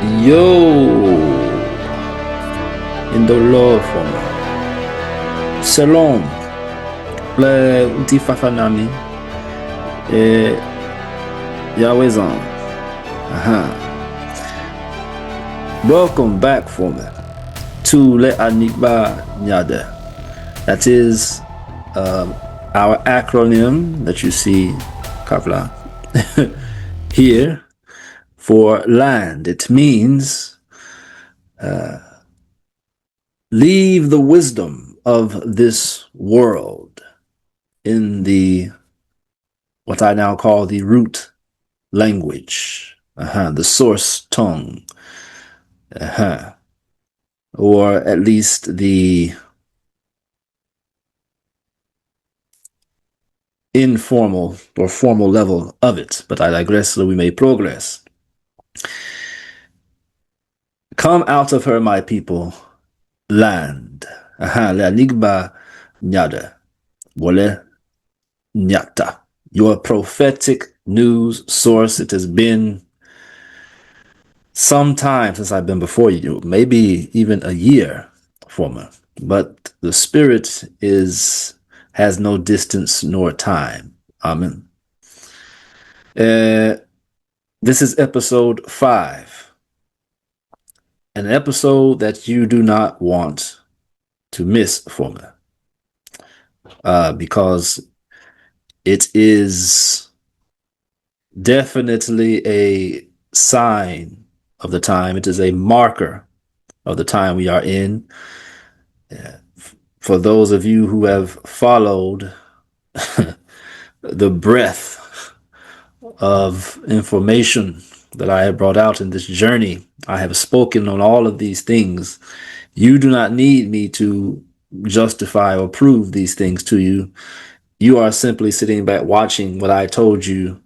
Yo, in the Lord for me. Shalom, le utifafanami, Yahwehzan. Welcome back for me to L.A.N.D. That is our acronym that you see, Kavla, here for land. It means leave the wisdom of this world in what I now call the root language, the source tongue, or at least the informal or formal level of it. But I digress so we may progress. Come out of her, my people, land. La nigba nyada. Wole nyata. Your prophetic news source. It has been some time since I've been before you, maybe even a year former. But the spirit has no distance nor time. Amen. This is episode 5. An episode that you do not want to miss for me. Because it is definitely a sign of the time. It is a marker of the time we are in. For those of you who have followed the breadth of information that I have brought out in this journey, I have spoken on all of these things. You do not need me to justify or prove these things to you. You are simply sitting back watching what I told you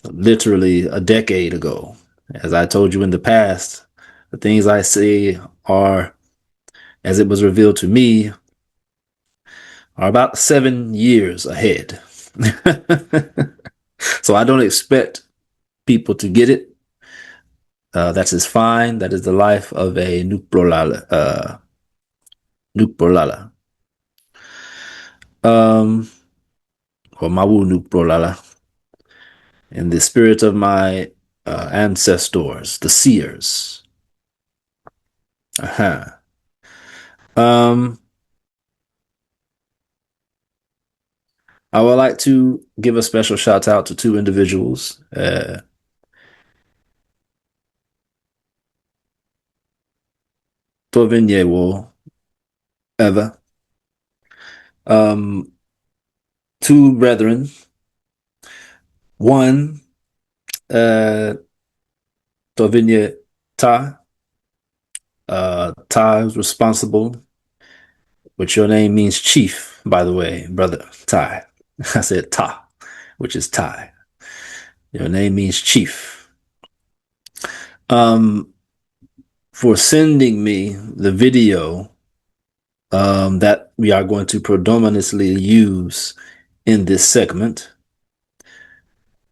literally a decade ago. As I told you in the past, the things I say are, as it was revealed to me, are about 7 years ahead. So I don't expect people to get it. That is fine. That is the life of a N.W.O. Or Mawu N.W.O. In the spirit of my ancestors, the seers. I would like to give a special shout out to 2 individuals. N.W.O. Ever. 2 brethren. One, N.W.O. Ta. Ta is responsible, which your name means chief, by the way, brother Tai. I said Ta, which is Tai. Your name means chief. For sending me the video that we are going to predominantly use in this segment.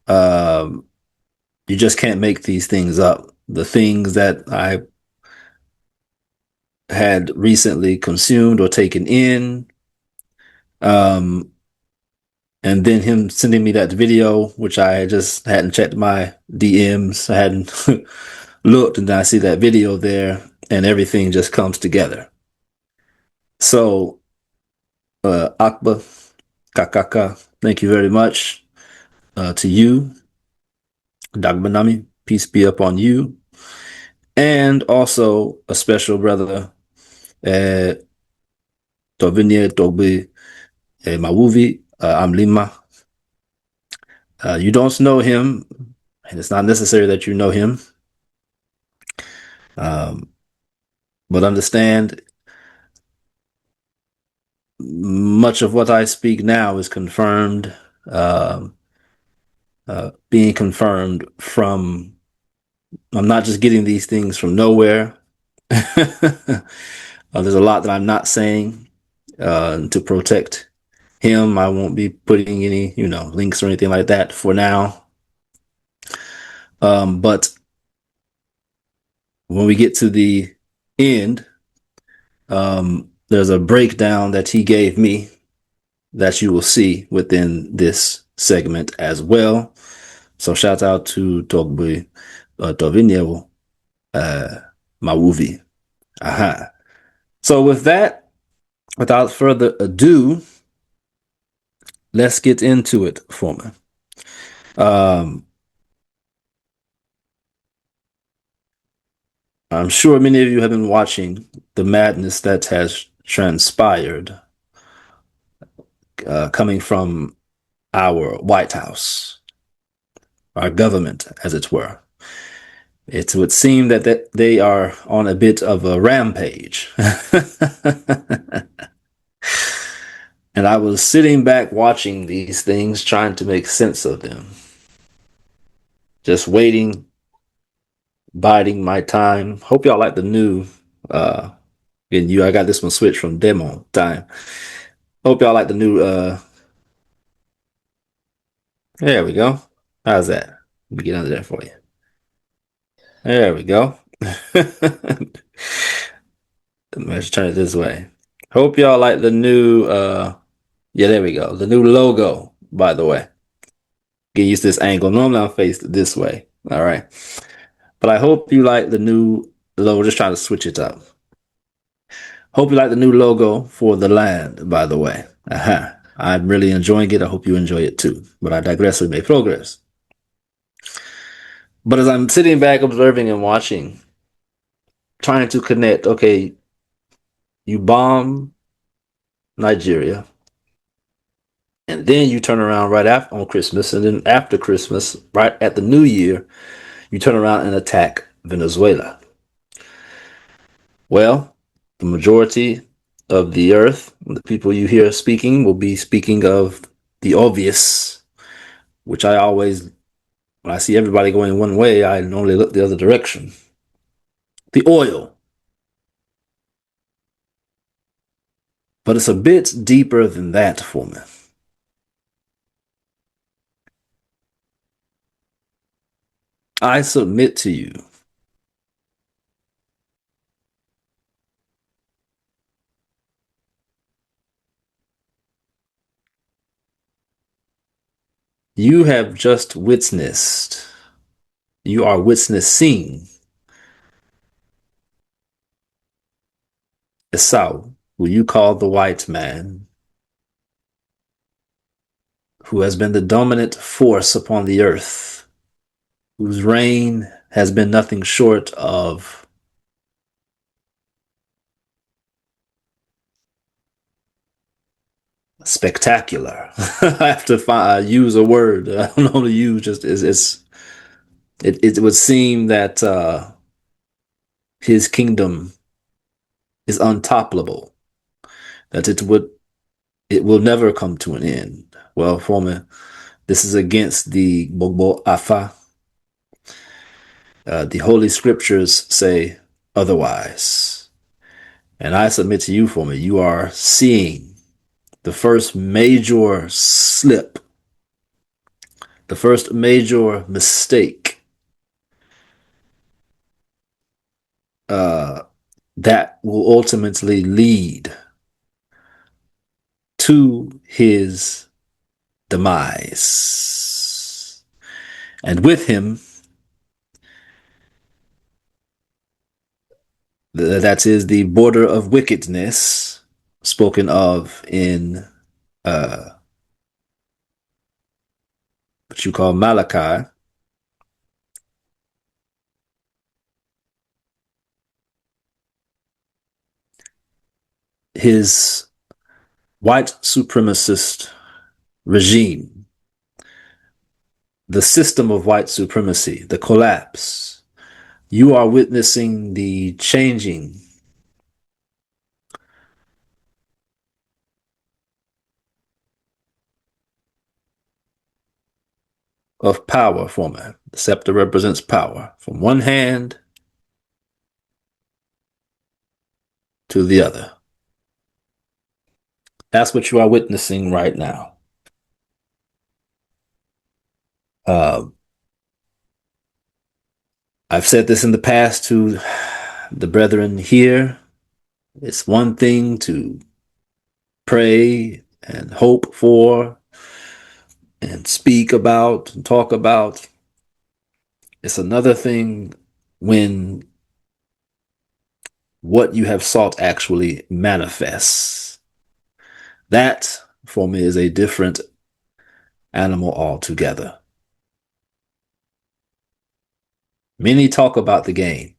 You just can't make these things up. The things that I had recently consumed or taken in, and then him sending me that video, which I just hadn't checked my DMs, I hadn't looked, and then I see that video there, and everything just comes together. So, Akbar, Kakaka, thank you very much to you, Dagbanami, peace be upon you, and also a special brother, Tovinie Togbe Mawuvi Amlima. You don't know him, and it's not necessary that you know him. But understand, much of what I speak now is confirmed, being confirmed from, I'm not just getting these things from nowhere. There's a lot that I'm not saying to protect him. I won't be putting any, links or anything like that for now. But when we get to the end, there's a breakdown that he gave me that you will see within this segment as well. So shout out to Togbe Tovinyewo Mawuvi. Aha. So with that, without further ado, let's get into it, Foreman. I'm sure many of you have been watching the madness that has transpired coming from our White House, our government, as it were. It would seem that they are on a bit of a rampage. And I was sitting back watching these things, trying to make sense of them. Just waiting, biding my time. Hope y'all like the new, I got this one switched from demo time. Hope y'all like the new, there we go. How's that? Let me get under there for you. There we go. Let's turn it this way. Hope y'all like the new, yeah, there we go. The new logo, by the way. Get used to this angle. Normally I'm faced this way. All right. But I hope you like the new logo. Just trying to switch it up. Hope you like the new logo for the land, by the way. Aha. I'm really enjoying it. I hope you enjoy it too. But I digress. We make progress. But as I'm sitting back observing and watching, trying to connect, okay, you bomb Nigeria, and then you turn around right after on Christmas, and then after Christmas, right at the New Year, you turn around and attack Venezuela. Well, the majority of the earth, the people you hear speaking, will be speaking of the obvious, which I always, when I see everybody going one way, I normally look the other direction. The oil. But it's a bit deeper than that for me. I submit to you, you have just witnessed, you are witnessing Esau, who you call the white man, who has been the dominant force upon the earth, whose reign has been nothing short of spectacular. I have to use a word I don't normally use. Just it would seem that his kingdom is untoppable. That it will never come to an end. Well, for me, this is against the Gbogbo Afa. The Holy Scriptures say otherwise. And I submit to you, for me, you are seeing the first major slip, the first major mistake that will ultimately lead to his demise. And with him, that is the border of wickedness spoken of in what you call Malachi. His white supremacist regime, the system of white supremacy, the collapse. You are witnessing the changing of power for me. The scepter represents power from one hand to the other. That's what you are witnessing right now. Uh, I've said this in the past to the brethren here. It's one thing to pray and hope for and speak about and talk about. It's another thing when what you have sought actually manifests. That, for me, is a different animal altogether. Many talk about the game.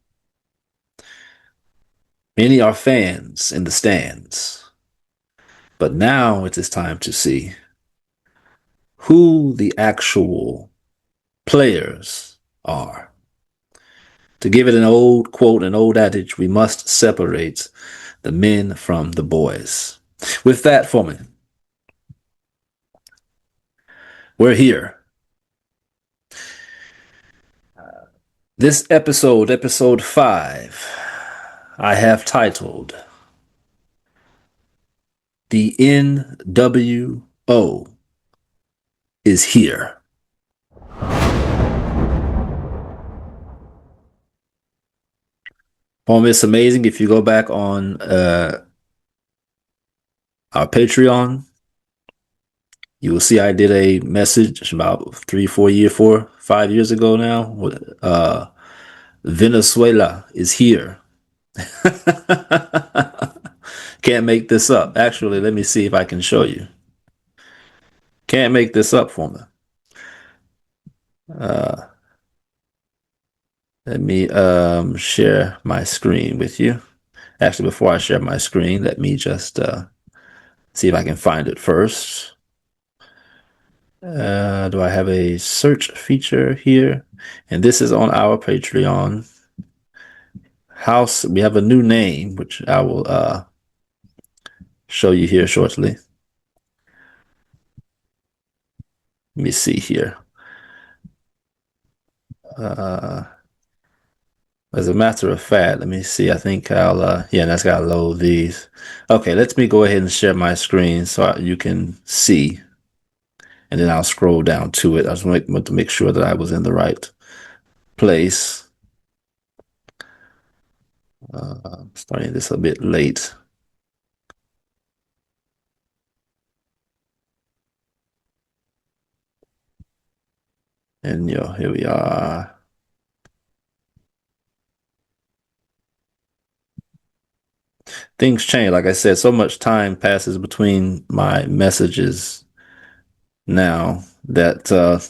Many are fans in the stands. But now it is time to see who the actual players are. To give it an old quote, an old adage, we must separate the men from the boys. With that, Foreman, we're here. This episode, episode 5, I have titled The N.W.O is here. It's amazing if you go back on our Patreon, you will see I did a message about 5 years ago now. Venezuela is here. Can't make this up. Actually, let me see if I can show you. Can't make this up for me. Let me share my screen with you. Actually, before I share my screen, let me just see if I can find it first. Do I have a search feature here? And this is on our Patreon. House, we have a new name, which I will show you here shortly. Let me see here. As a matter of fact, let me see. I think I'll, yeah, that's got to load these. Okay, let me go ahead and share my screen so you can see. And then I'll scroll down to it. I just want to make sure that I was in the right place. Starting this a bit late. And here we are. Things change. Like I said, so much time passes between my messages now that there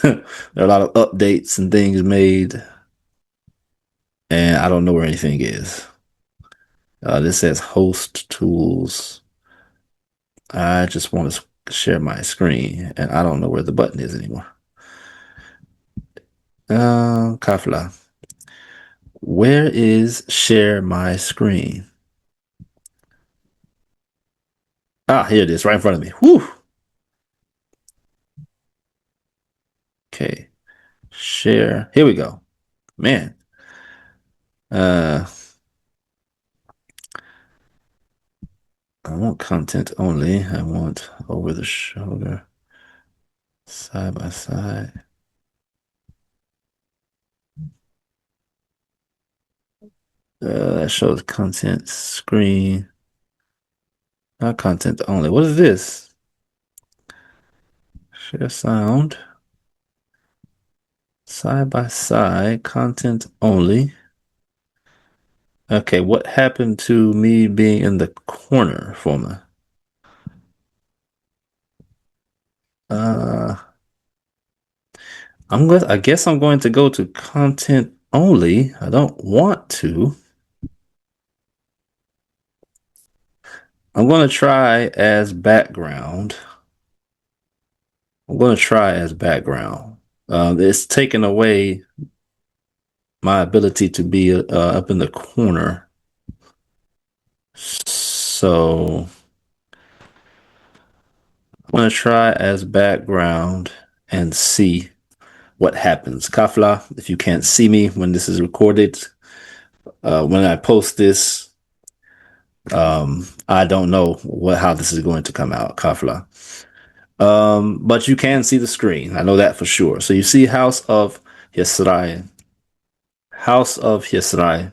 are a lot of updates and things made, and I don't know where anything is. This says host tools. I just want to share my screen, and I don't know where the button is anymore. Kafla. Where is share my screen? Ah, here it is, right in front of me. Whew. Okay. Share. Here we go. Man. I want content only. I want over the shoulder, side by side. That shows content screen. Not content only. What is this? Share sound. Side by side, content only. Okay, what happened to me being in the corner for me? I guess I'm going to go to content only. I don't want to. I'm going to try as background. It's taken away my ability to be up in the corner. So I'm going to try as background and see what happens. Kafla, if you can't see me when this is recorded, when I post this, I don't know how this is going to come out, Kafla. But you can see the screen. I know that for sure. So you see House of Yisrael. House of Yisrael.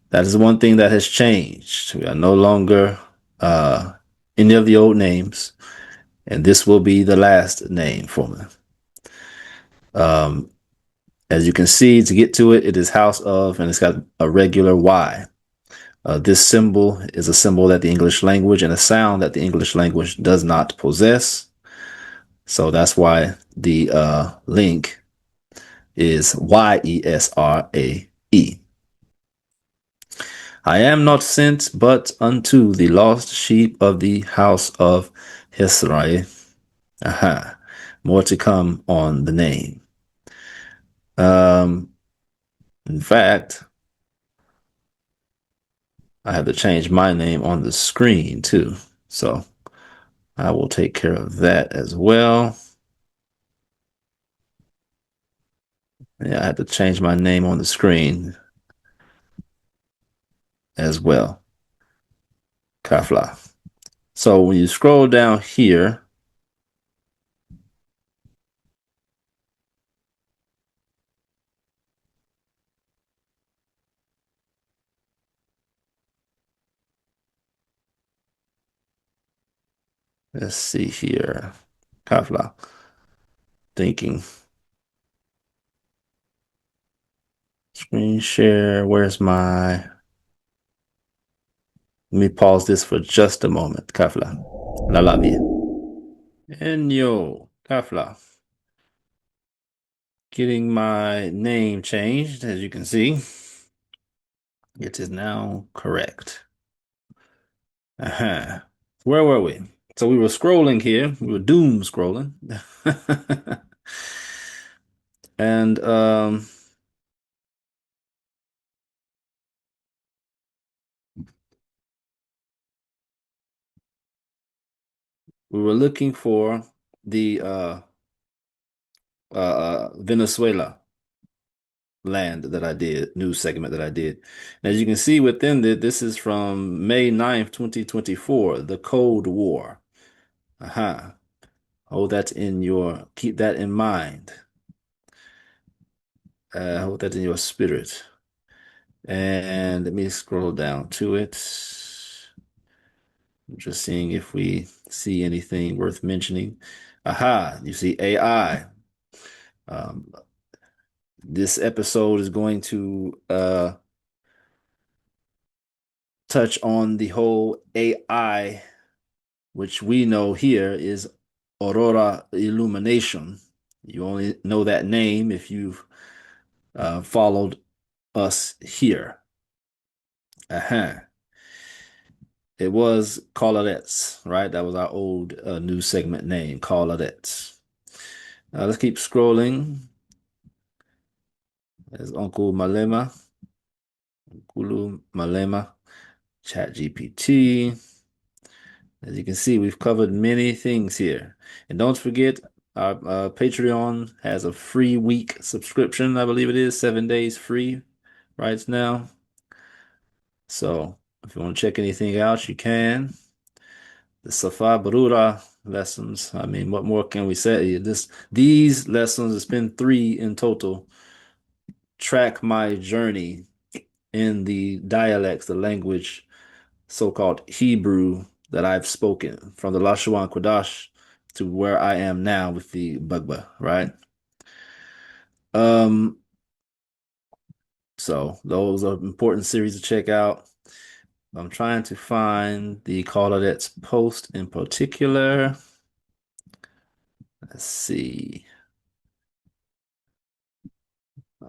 That is one thing that has changed. We are no longer any of the old names, and this will be the last name for me. As you can see, to get to it, it is House of, and it's got a regular Y. This symbol is a symbol that the English language and a sound that the English language does not possess. So that's why the link is Yesrae. I am not sent but unto the lost sheep of the house of Israel. Aha. More to come on the name. In fact, I have to change my name on the screen too. So I will take care of that as well. Yeah, I had to change my name on the screen as well. Kafla. So when you scroll down here, let's see here. Kafla. Thinking. Screen share. Where's my... Let me pause this for just a moment. Kafla. La la vie. N.W.O. Kafla. Getting my name changed, as you can see. It is now correct. Uh-huh. Where were we? So we were scrolling here. We were doom scrolling. And we were looking for the Venezuela land that I did, news segment that I did. And as you can see within this is from May 9th, 2024, the Cold War. Aha. Hold that in your, keep that in mind. Hold that in your spirit. And let me scroll down to it. I'm just seeing if we see anything worth mentioning. Aha, you see AI. Um, this episode is going to touch on the whole AI, which we know here is Aurora Illumination. You only know that name if you've followed us here. Uh-huh. It was Call-A-Lets, right? That was our old news segment name, Call-A-Lets. Let's keep scrolling. There's Uncle Malema, Kulu Malema, ChatGPT. As you can see, we've covered many things here. And don't forget, our Patreon has a free week subscription, I believe it is, 7 days free right now. So if you want to check anything out, you can. The Safa Barura lessons, I mean, what more can we say? These lessons, it's been 3 in total, track my journey in the dialects, the language, so-called Hebrew that I've spoken from the Lashawan Kodash to where I am now with the Bugba, right? Um, so those are important series to check out. I'm trying to find the Call-A-Lets post in particular. Let's see.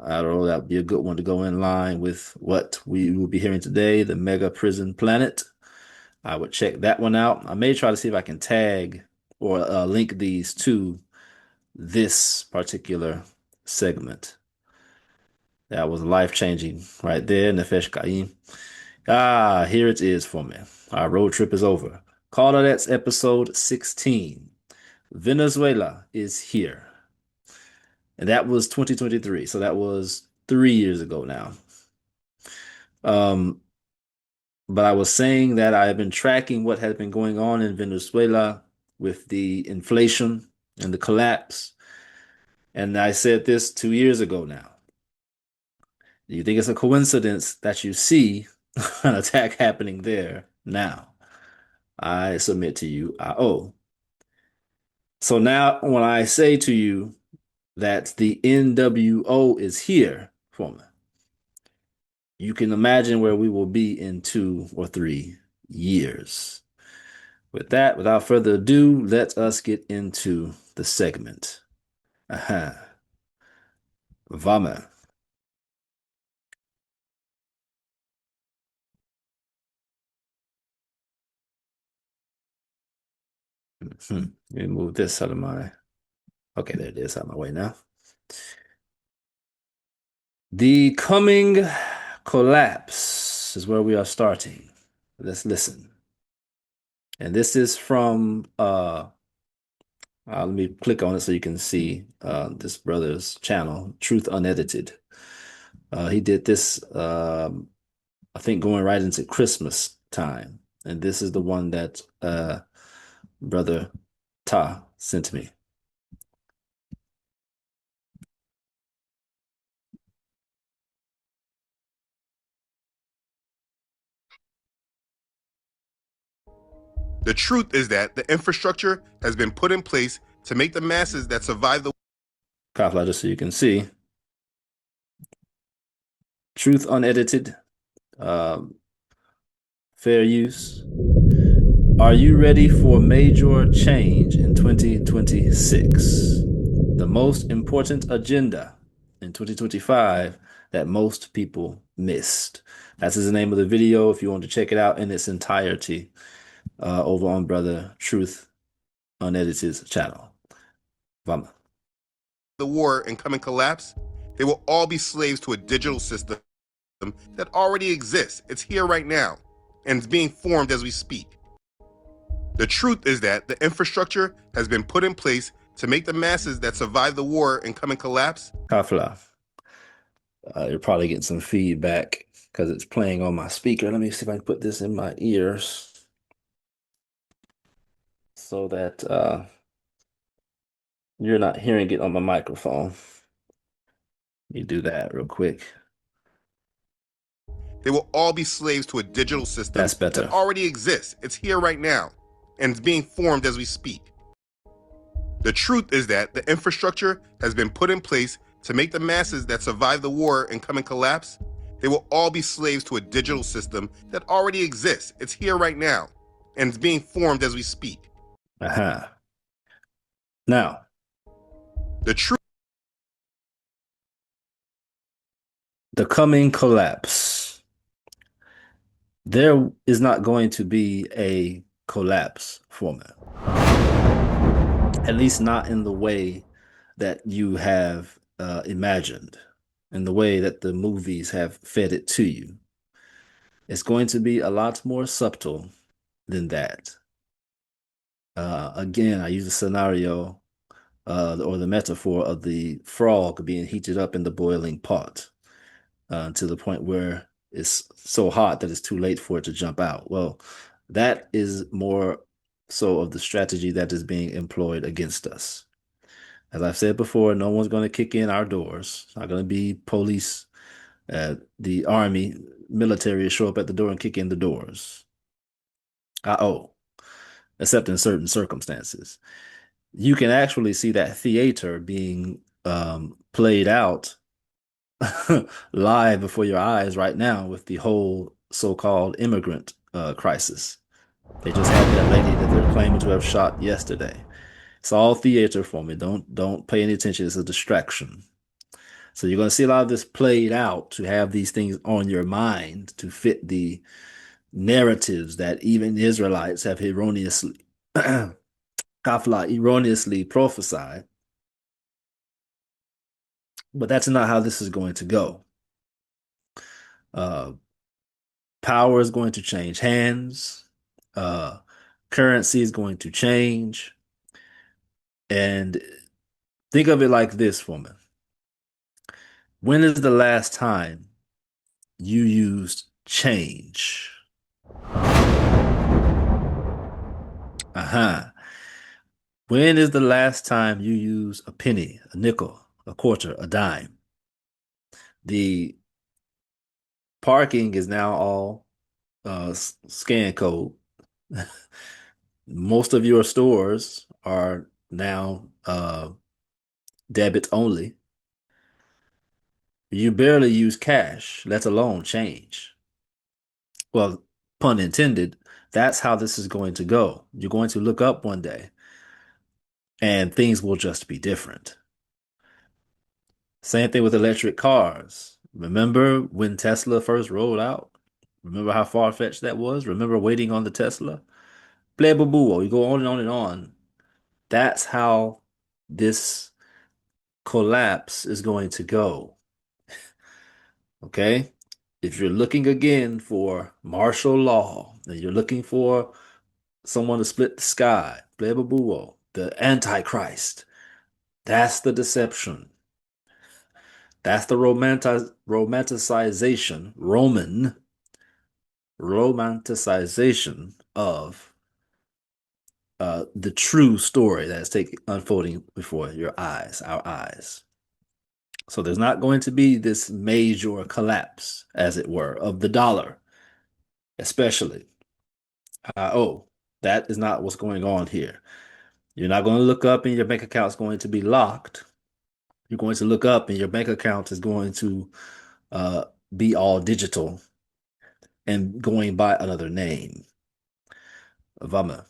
I don't know, that would be a good one to go in line with what we will be hearing today, the Mega Prison Planet. I would check that one out. I may try to see if I can tag or link these to this particular segment. That was life-changing right there, Nefesh Kaim. Ah, here it is for me. Our road trip is over. Call-A-Lets episode 16. Venezuela is here. And that was 2023. So that was 3 years ago now. But I was saying that I have been tracking what has been going on in Venezuela with the inflation and the collapse. And I said this 2 years ago now. You think it's a coincidence that you see an attack happening there now? I submit to you, I. So now when I say to you that the N.W.O is here, Foreman, you can imagine where we will be in 2 or 3 years. With that, without further ado, let us get into the segment. Aha. Vamos. Let me move this out of my. Okay, there it is, out of my way now. The coming collapse is where we are starting. Let's listen. And this is from let me click on it so you can see this brother's channel, Truth Unedited. He did this I think going right into Christmas time. And this is the one that Brother Ta sent me. The truth is that the infrastructure has been put in place to make the masses that survive the Copy just so you can see. Truth Unedited. Fair use. Are you ready for major change in 2026? The most important agenda in 2025 that most people missed. That's the name of the video if you want to check it out in its entirety over on Brother Truth Unedited's channel. Vamos. the war and coming collapse, they will all be slaves to a digital system that already exists. It's here right now, and it's being formed as we speak. The truth is that the infrastructure has been put in place to make the masses that survive the war and coming collapse. Kafla. You're probably getting some feedback because it's playing on my speaker. Let me see if I can put this in my ears so that you're not hearing it on my microphone. Let me do that real quick. They will all be slaves to a digital system That's better. that already exists. It's here right now, and it's being formed as we speak. The truth is that the infrastructure has been put in place to make the masses that survive the war and coming collapse. They will all be slaves to a digital system that already exists. It's here right now, and it's being formed as we speak. Aha. Now, The truth. the coming collapse. There is not going to be a collapse format. At least not in the way that you have imagined, in the way that the movies have fed it to you. It's going to be a lot more subtle than that. Again, I use the scenario or the metaphor of the frog being heated up in the boiling pot to the point where it's so hot that it's too late for it to jump out. Well, that is more so of the strategy that is being employed against us. As I've said before, no one's going to kick in our doors. It's not going to be police, the army, military show up at the door and kick in the doors. Except in certain circumstances. You can actually see that theater being played out live before your eyes right now with the whole so-called immigrant crisis. They just had that lady that they're claiming to have shot yesterday. It's all theater for me. Don't pay any attention. It's a distraction. So you're going to see a lot of this played out to have these things on your mind to fit the narratives that even Israelites have erroneously erroneously prophesied. But that's not how this is going to go. Power is going to change hands. Currency is going to change. And think of it like this, woman. When is the last time you used change? When is the last time you used a penny, a nickel, a quarter, a dime? The Parking is now all scan code. Most of your stores are now debit only. You barely use cash, let alone change. Well, pun intended, that's how this is going to go. You're going to look up one day and things will just be different. Same thing with electric cars. Remember when Tesla first rolled out? Remember how far-fetched that was? Remember waiting on the Tesla? Blah, blah, blah. You go on and on and on. That's how this collapse is going to go. Okay? If you're looking again for martial law, and you're looking for someone to split the sky, blah, blah, blah, the Antichrist, that's the deception. That's the romanticization of the true story that's unfolding before your eyes, our eyes. So there's not going to be this major collapse, as it were, of the dollar, especially. Oh, that is not what's going on here. You're not going to look up and your bank account is going to be locked. You're going to look up and your bank account is going to uh, be all digital and going by another name. Vama.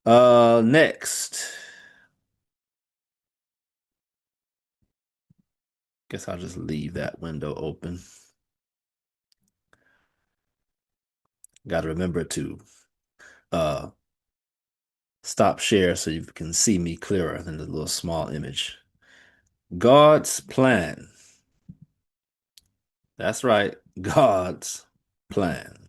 Next. Guess I'll just leave that window open. Got to remember to uh, stop share so you can see me clearer than the little small image. God's plan. That's right. God's plan.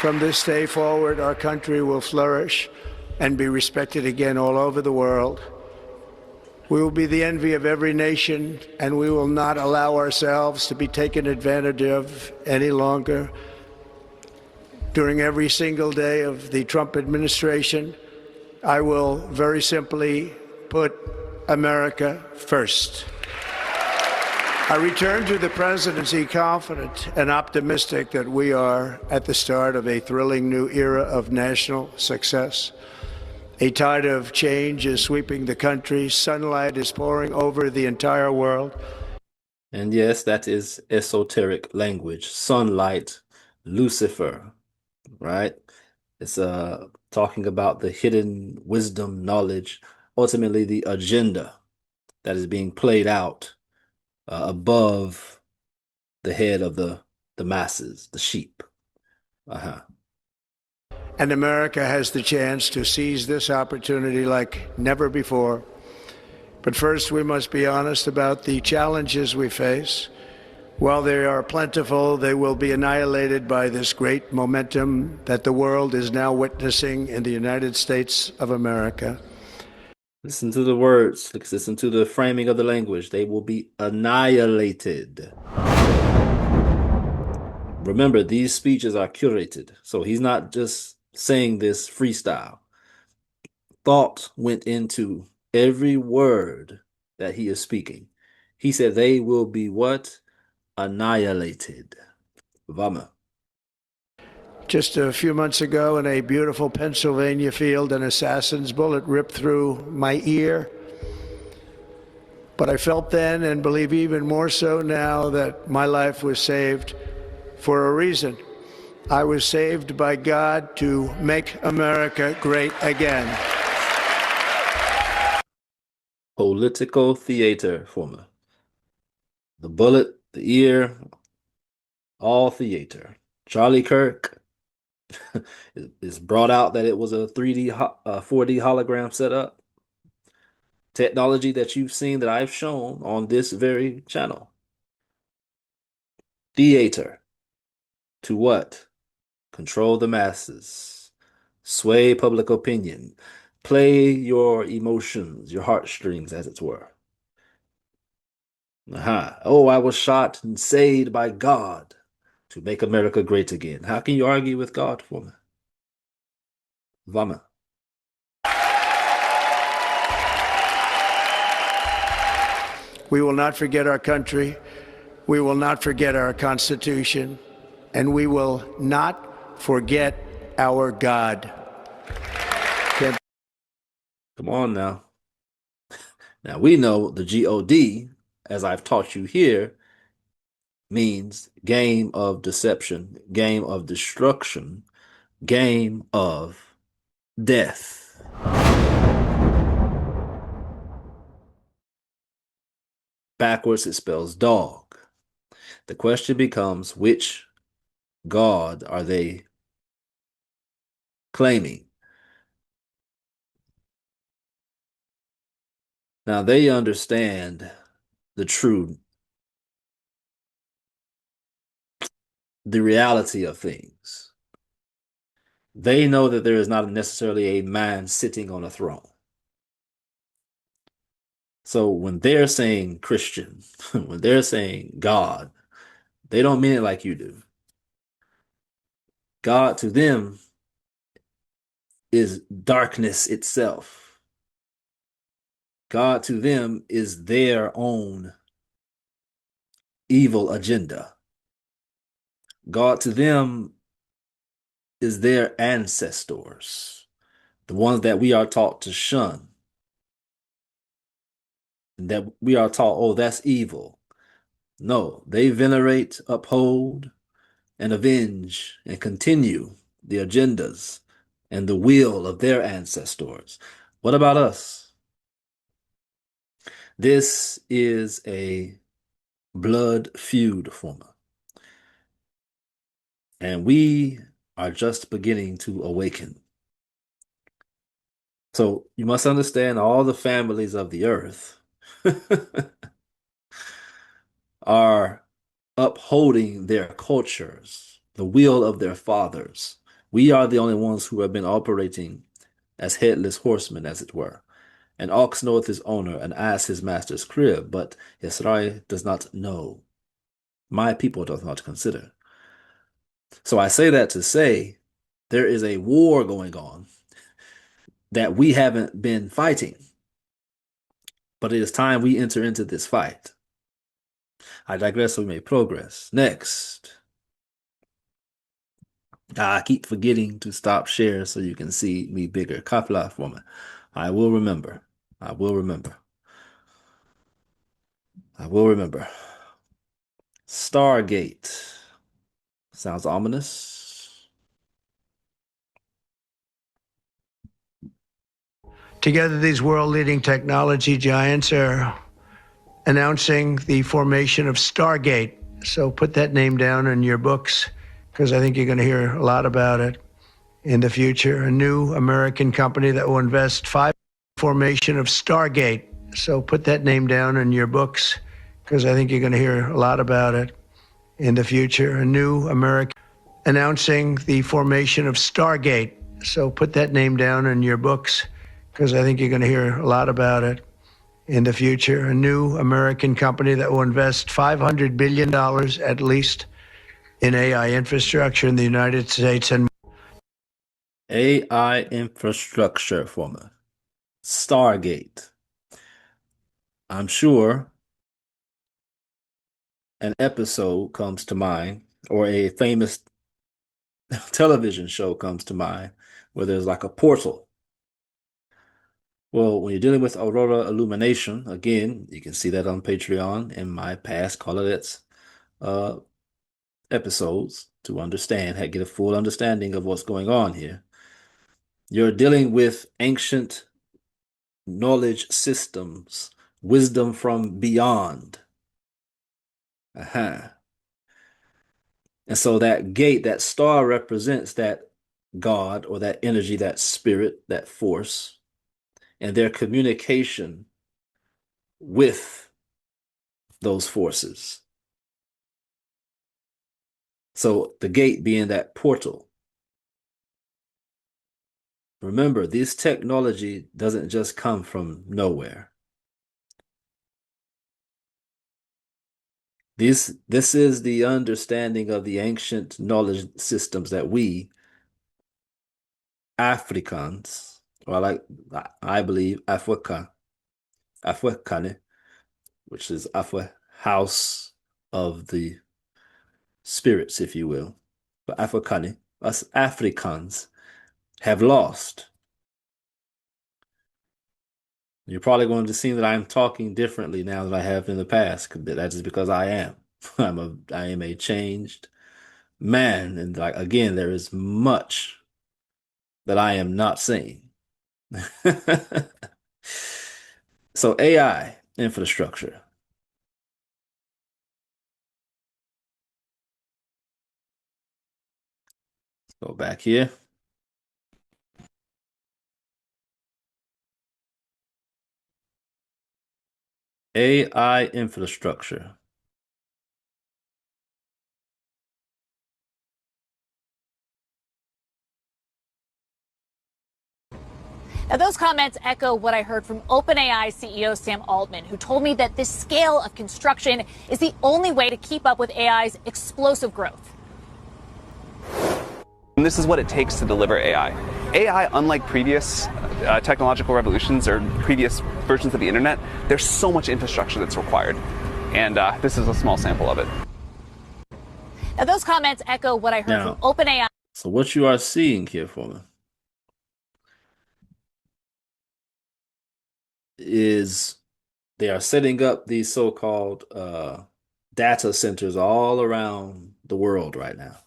From this day forward, our country will flourish and be respected again all over the world. We will be the envy of every nation, and we will not allow ourselves to be taken advantage of any longer. During every single day of the Trump administration, I will very simply put America first. I return to the presidency confident and optimistic that we are at the start of a thrilling new era of national success. A tide of change is sweeping the country. Sunlight is pouring over the entire world. And yes, that is esoteric language. Sunlight, Lucifer, right? It's talking about the hidden wisdom, knowledge, ultimately the agenda that is being played out above the head of the masses, the sheep. Uh-huh. And America has the chance to seize this opportunity like never before. But first, we must be honest about the challenges we face. While they are plentiful, they will be annihilated by this great momentum that the world is now witnessing in the United States of America. Listen to the words. Listen to the framing of the language. They will be annihilated. Remember, these speeches are curated. So he's not just saying this freestyle. Thought went into every word that he is speaking. He said they will be what? Annihilated. Vama. Just a few months ago in a beautiful Pennsylvania field, an assassin's bullet ripped through my ear. But I felt then, and believe even more so now, that my life was saved for a reason. I was saved by God to make America great again. Political theater formula. The bullet, the ear, all theater. Charlie Kirk is brought out that it was a 3D, 4D hologram setup. Technology that you've seen that I've shown on this very channel. Theater. To what? Control the masses. Sway public opinion. Play your emotions, your heartstrings, as it were. Aha. Oh, I was shot and saved by God to make America great again. How can you argue with God, woman? Vama. We will not forget our country. We will not forget our Constitution. And we will not forget our God. Come on now. Now we know the G-O-D, as I've taught you here, means game of deception, game of destruction, game of death. Backwards, it spells dog. The question becomes, which God are they claiming? Now they understand the reality of things. They know that there is not necessarily a man sitting on a throne. So when they're saying Christian, when they're saying God, they don't mean it like you do. God to them is darkness itself. God to them is their own evil agenda. God to them is their ancestors, the ones that we are taught to shun, and that we are taught, oh, that's evil. No, they venerate, uphold, and avenge and continue the agendas and the will of their ancestors. What about us? This is a blood feud, former. And we are just beginning to awaken. So you must understand all the families of the earth are upholding their cultures, the will of their fathers. We are the only ones who have been operating as headless horsemen, as it were. An ox knoweth his owner, and ass his master's crib, but Yisrael does not know. My people does not consider. So I say that to say there is a war going on that we haven't been fighting, but it is time we enter into this fight. I digress so we may progress. Next. I keep forgetting to stop share so you can see me bigger. Kafla woman. I will remember. I will remember. I will remember. Stargate. Sounds ominous. Together, these world-leading technology giants are announcing the formation of Stargate. So put that name down in your books, because I think you're going to hear a lot about it in the future. A new American company that will invest formation of Stargate. So put that name down in your books, because I think you're going to hear a lot about it in the future. A new American announcing the formation of Stargate. So put that name down in your books, because I think you're going to hear a lot about it in the future. A new American company that will invest $500 billion at least in AI infrastructure in the United States and AI infrastructure former. Stargate. I'm sure an episode comes to mind, or a famous television show comes to mind, where there's like a portal. Well, when you're dealing with aurora illumination, again, you can see that on Patreon in my past Call episodes to understand, get a full understanding of what's going on here. You're dealing with ancient knowledge systems, wisdom from beyond. Uh-huh. And so that gate, that star represents that God or that energy, that spirit, that force, and their communication with those forces. So the gate being that portal. Remember, this technology doesn't just come from nowhere. This is the understanding of the ancient knowledge systems that we Africans, or I believe Africane, which is Afua, house of the spirits, if you will. But Afrikani, us Africans, have lost. You're probably going to see that I'm talking differently now than I have in the past. That is because I am. I am a changed man. And like again, there is much that I am not saying. So AI infrastructure. Let's go back here. AI infrastructure. Now, those comments echo what I heard from OpenAI CEO Sam Altman, who told me that this scale of construction is the only way to keep up with AI's explosive growth. And this is what it takes to deliver AI. AI, unlike previous technological revolutions or previous versions of the internet, there's so much infrastructure that's required. And this is a small sample of it. Now, those comments echo what I heard from OpenAI. So what you are seeing here, Foreman, is they are setting up these so-called data centers all around the world right now.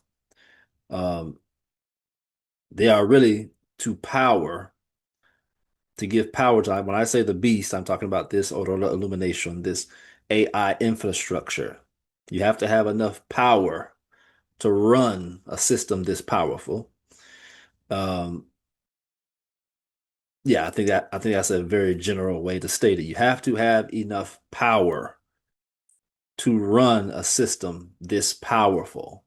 They are really to give power to, when I say the beast, I'm talking about this aurora illumination, this AI infrastructure. You have to have enough power to run a system this powerful. Yeah, I think that's a very general way to state it. You have to have enough power to run a system this powerful.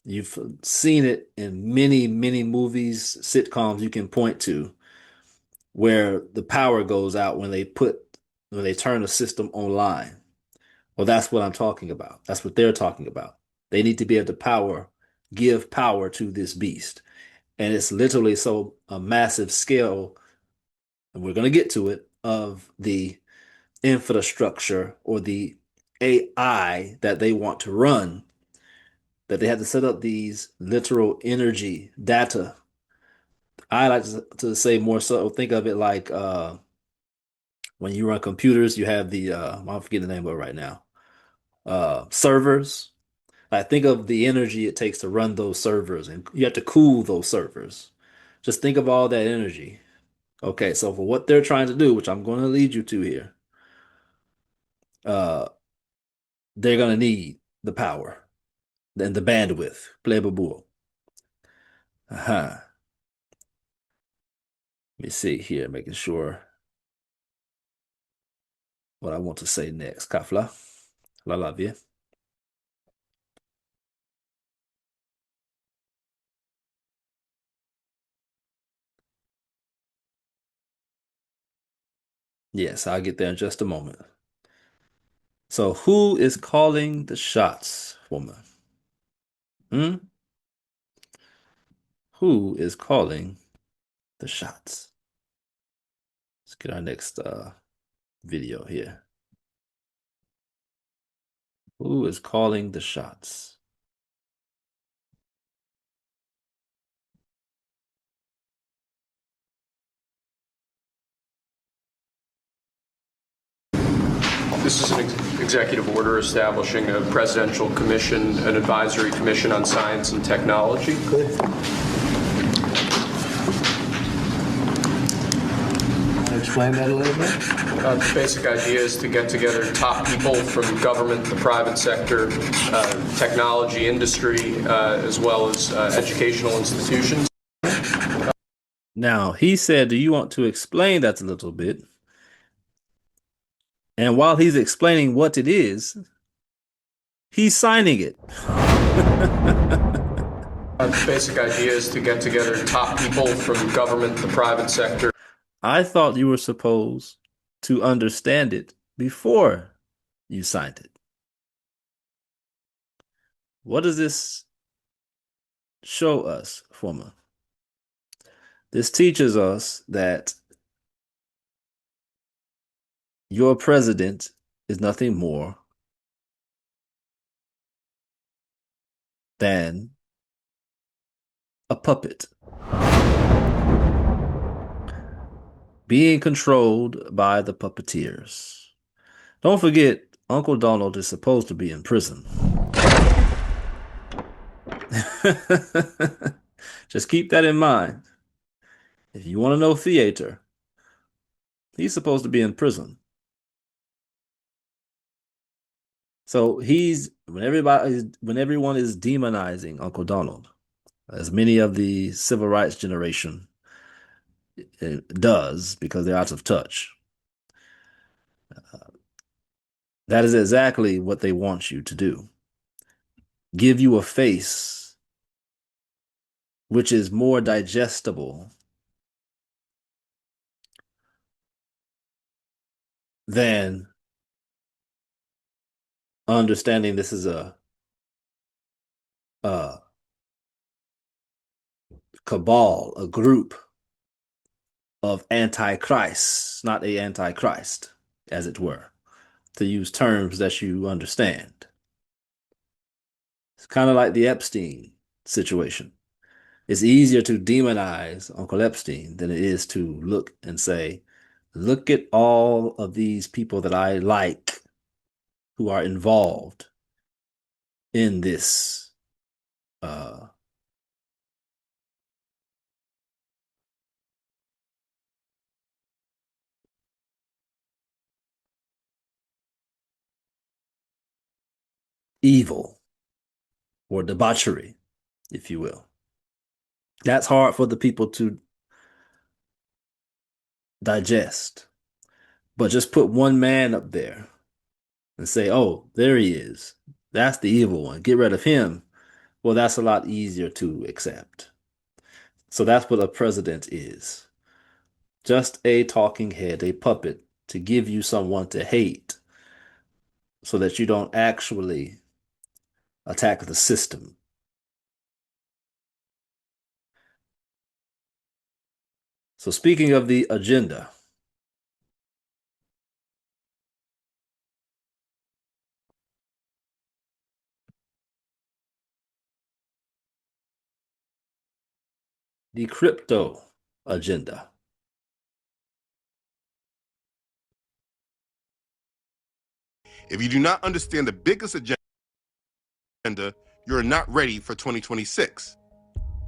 You've seen it in many, many movies, sitcoms you can point to where the power goes out when they turn a system online. Well, that's what I'm talking about. That's what they're talking about. They need to be able to give power to this beast. And it's literally so a massive scale, and we're going to get to it, of the infrastructure or the AI that they want to run, that they have to set up these literal energy data. I like to say more so, think of it like when you run computers, you have the I'm forgetting the name of it right now. Servers. I think of the energy it takes to run those servers, and you have to cool those servers. Just think of all that energy. Okay, so for what they're trying to do, which I'm going to lead you to here, they're going to need the power and the bandwidth. Playable. Let me see here, making sure what I want to say next. Kafla. La la vie. Yes, I'll get there in just a moment. So who is calling the shots, woman? Who is calling the shots? Let's get our next video here. Who is calling the shots? This is an executive order establishing a presidential commission, an advisory commission on science and technology. Good. Explain that a little bit. The basic idea is to get together top people from government, the private sector, technology industry, as well as educational institutions. Now, he said, do you want to explain that a little bit? And while he's explaining what it is, he's signing it. The basic idea is to get together top people from government, the private sector. I thought you were supposed to understand it before you signed it. What does this show us, Forma? This teaches us that your president is nothing more than a puppet being controlled by the puppeteers. Don't forget, Uncle Donald is supposed to be in prison. Just keep that in mind. If you want to know theater, he's supposed to be in prison. So when everyone is demonizing Uncle Donald, as many of the civil rights generation does because they're out of touch. That is exactly what they want you to do. Give you a face which is more digestible than understanding this is a cabal, a group of antichrists, not a antichrist, as it were, to use terms that you understand. It's kind of like the Epstein situation. It's easier to demonize Uncle Epstein than it is to look and say, look at all of these people that I like who are involved in this evil or debauchery, if you will. That's hard for the people to digest. But just put one man up there and say, oh, there he is. That's the evil one. Get rid of him. Well, that's a lot easier to accept. So that's what a president is. Just a talking head, a puppet to give you someone to hate so that you don't actually attack the system. So speaking of the agenda, the crypto agenda. If you do not understand the biggest agenda, you're not ready for 2026.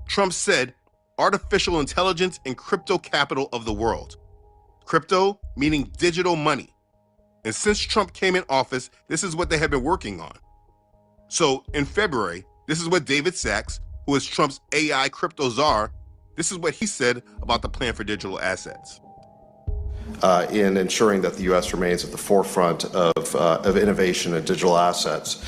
Trump said, artificial intelligence and crypto capital of the world. Crypto meaning digital money. And since Trump came in office, this is what they have been working on. So in February, this is what David Sachs, who is Trump's AI crypto czar, this is what he said about the plan for digital assets. In ensuring that the U.S. remains at the forefront of innovation in digital assets.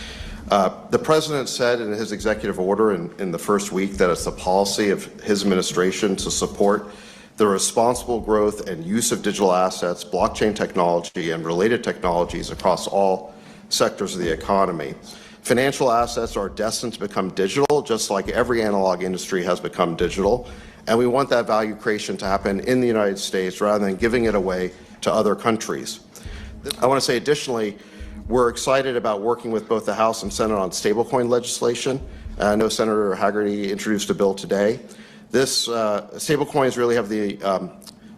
The president said in his executive order in the first week that it's the policy of his administration to support the responsible growth and use of digital assets, blockchain technology, and related technologies across all sectors of the economy. Financial assets are destined to become digital, just like every analog industry has become digital. And we want that value creation to happen in the United States rather than giving it away to other countries. I want to say additionally, we're excited about working with both the House and Senate on stablecoin legislation. I know Senator Hagerty introduced a bill today. This stablecoins really have the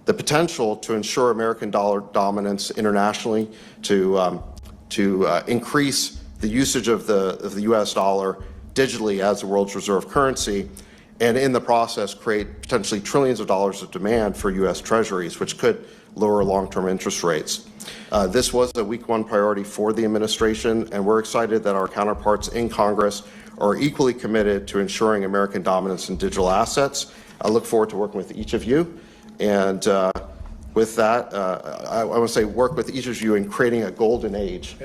potential to ensure American dollar dominance internationally, to increase the usage of the U.S. dollar digitally as the world's reserve currency, and in the process create potentially trillions of dollars of demand for U.S. treasuries, which could lower long-term interest rates. This was a week one priority for the administration, and we're excited that our counterparts in Congress are equally committed to ensuring American dominance in digital assets. I look forward to working with each of you, and with that, I want to say work with each of you in creating a golden age.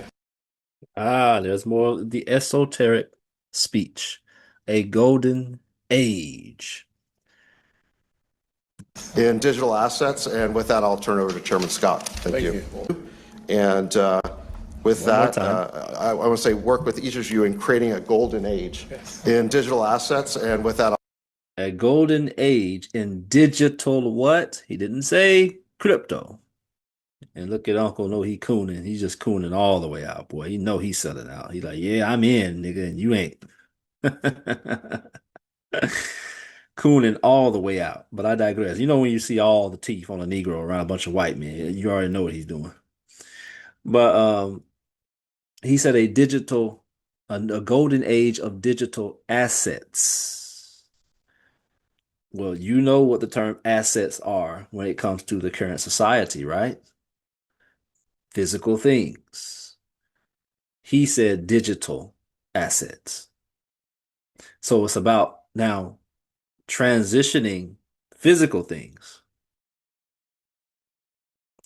There's more of the esoteric speech. A golden age. In digital assets, and with that, I'll turn it over to Chairman Scott. Thank you. And with that, I want to say work with each of you in creating a golden age in digital assets, and with that, a golden age in digital what? He didn't say crypto. And look at Uncle, know he cooning. He's just cooning all the way out, boy. He know he's selling out. He like, yeah, I'm in, nigga, and you ain't. Cooning all the way out. But I digress. You know when you see all the teeth on a Negro around a bunch of white men, you already know what he's doing. But he said a golden age of digital assets. Well, you know what the term assets are when it comes to the current society, right? Physical things. He said digital assets. So it's about now transitioning physical things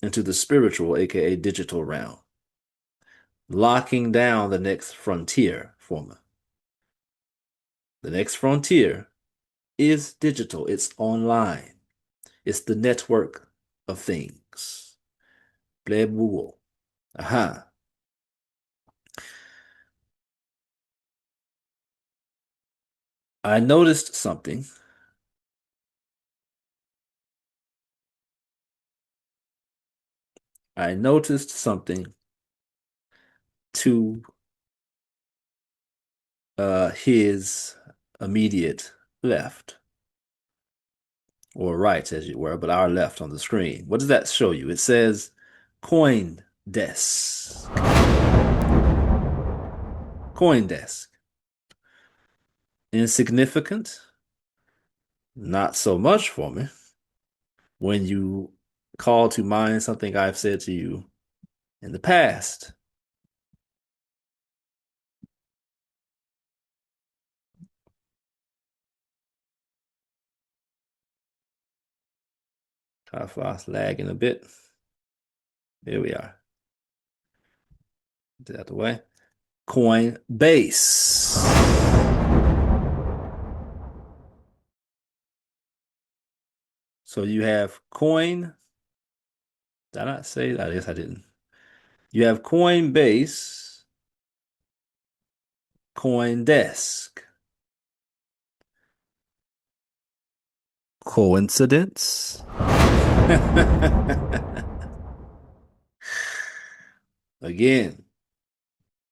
into the spiritual, aka digital realm, locking down the next frontier for me. The next frontier is digital, it's online, it's the network of things. N.W.O. Aha. I noticed something. I noticed something to his immediate left, or right, as you were, but our left on the screen. What does that show you? It says Coin Desk. Coin Desk. Insignificant? Not so much for me. When you call to mind something I've said to you in the past. Firefly's lagging a bit. There we are. Get out the way. Coinbase. So you have Coin. Did I not say that? I guess I didn't. You have Coinbase, Coindesk. Coincidence? Again,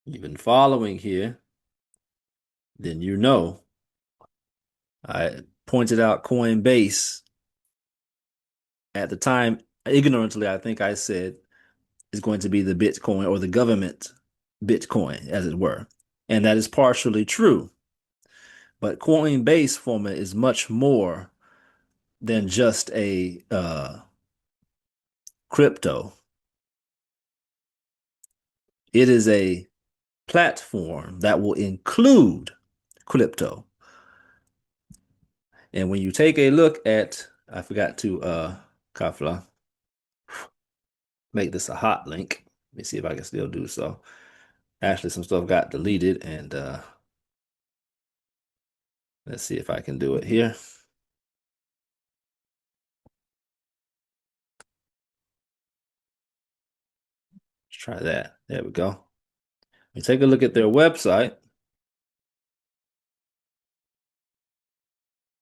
you've been following here, then you know. I pointed out Coinbase at the time, ignorantly, I think I said is going to be the Bitcoin or the government Bitcoin, as it were. And that is partially true. But Coinbase format is much more than just a crypto. It is a platform that will include crypto. And when you take a look at, I forgot to Kafla, make this a hot link. Let me see if I can still do so. Actually, some stuff got deleted, and let's see if I can do it here. Let's try that. There we go. We take a look at their website.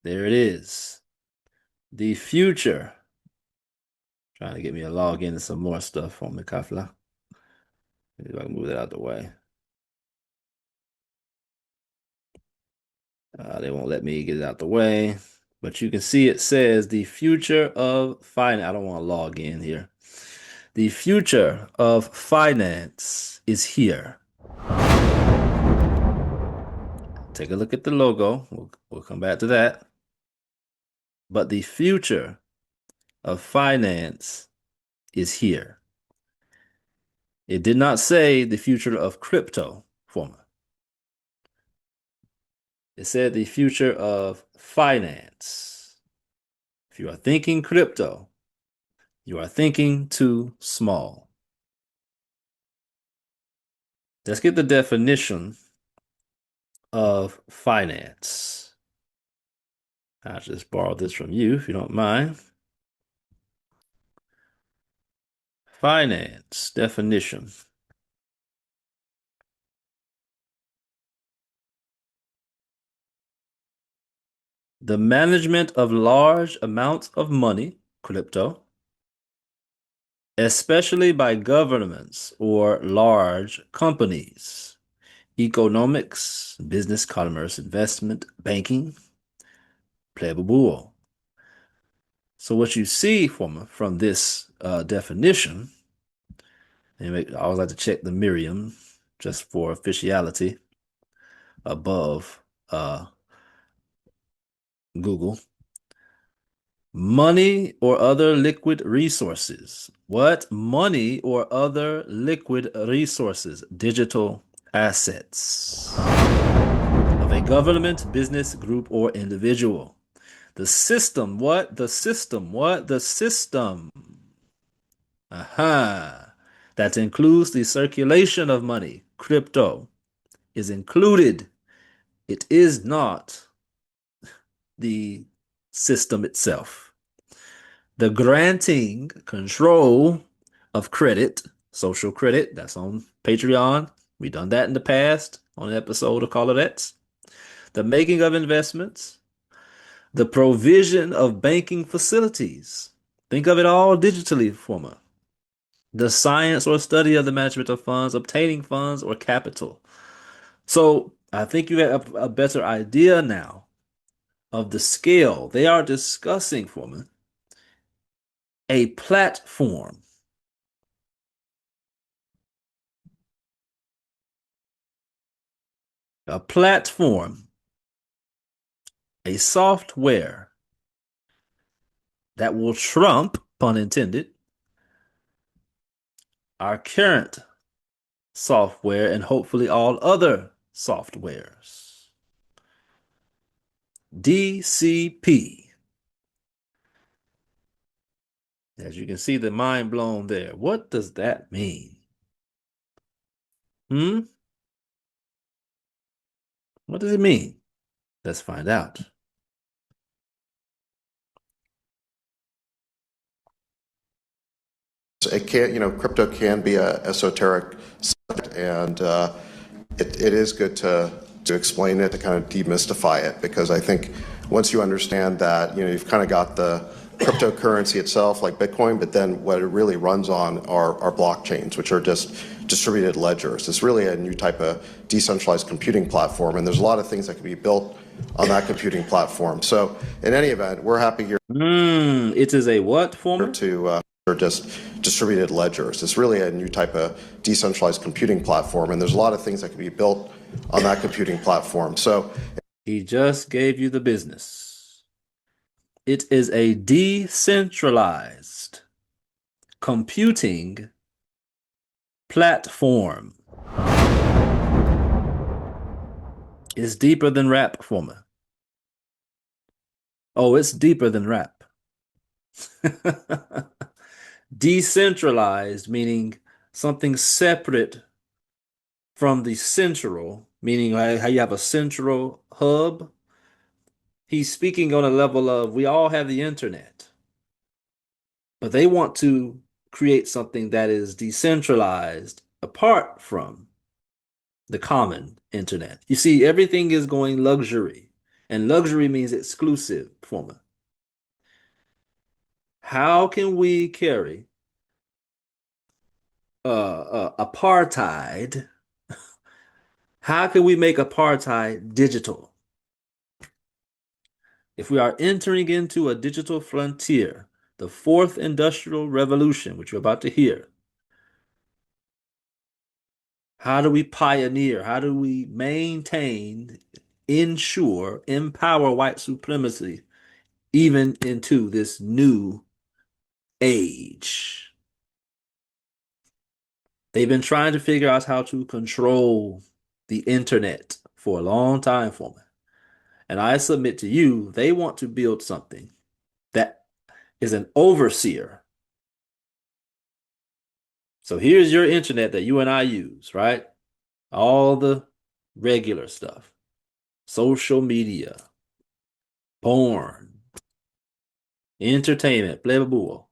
There it is. The future. Trying to get me a login and some more stuff for me, Kafla. Maybe I can move that out of the way. They won't let me get it out the way. But you can see it says the future of finance. I don't want to log in here. The future of finance is here. Take a look at the logo. We'll come back to that. But the future of finance is here. It did not say the future of crypto for me. It said the future of finance. If you are thinking crypto, you are thinking too small. Let's get the definition of finance. I'll just borrow this from you if you don't mind. Finance definition. The management of large amounts of money, crypto, especially by governments or large companies. Economics, business, commerce, investment, banking, plausible. So what you see from this definition, and I always like to check the Merriam just for officiality above Google. Money or other liquid resources. What? Money or other liquid resources, digital assets of a government, business, group, or individual. The system, what? The system, what? The system. Aha. That includes the circulation of money. Crypto is included. It is not the system itself. The granting control of credit, social credit, that's on Patreon. We've done that in the past on an episode of Call of That. The making of investments, the provision of banking facilities. Think of it all digitally, former. The science or study of the management of funds, obtaining funds or capital. So I think you have a better idea now of the scale. They are discussing, former, a platform. A platform, a software that will trump, pun intended, our current software and hopefully all other softwares. DCP. As you can see, the mind blown there. What does that mean? What does it mean? Let's find out. It can, crypto can be a esoteric subject, and it is good to explain it, to kind of demystify it, because I think once you understand that, you've kind of got the cryptocurrency itself, like Bitcoin, but then what it really runs on are blockchains, which are just distributed ledgers. It's really a new type of decentralized computing platform, and there's a lot of things that can be built on that computing platform. So in any event, we're happy here It is a what form? to just distributed ledgers. It's really a new type of decentralized computing platform, and there's a lot of things that can be built on that computing platform. So he just gave you the business. It is a decentralized computing platform. It's deeper than rap, former. Oh, it's deeper than rap. Decentralized, meaning something separate from the central, meaning how you have a central hub. He's speaking on a level of we all have the internet, but they want to create something that is decentralized apart from the common internet. You see, everything is going luxury, and luxury means exclusive, former. How can we carry apartheid? How can we make apartheid digital? If we are entering into a digital frontier, the fourth industrial revolution, which you're about to hear, how do we pioneer? How do we maintain, ensure, empower white supremacy even into this new age? They've been trying to figure out how to control the internet for a long time for me. And I submit to you, they want to build something that is an overseer. So here's your internet that you and I use, right? All the regular stuff, social media, porn, entertainment, blah, blah, blah.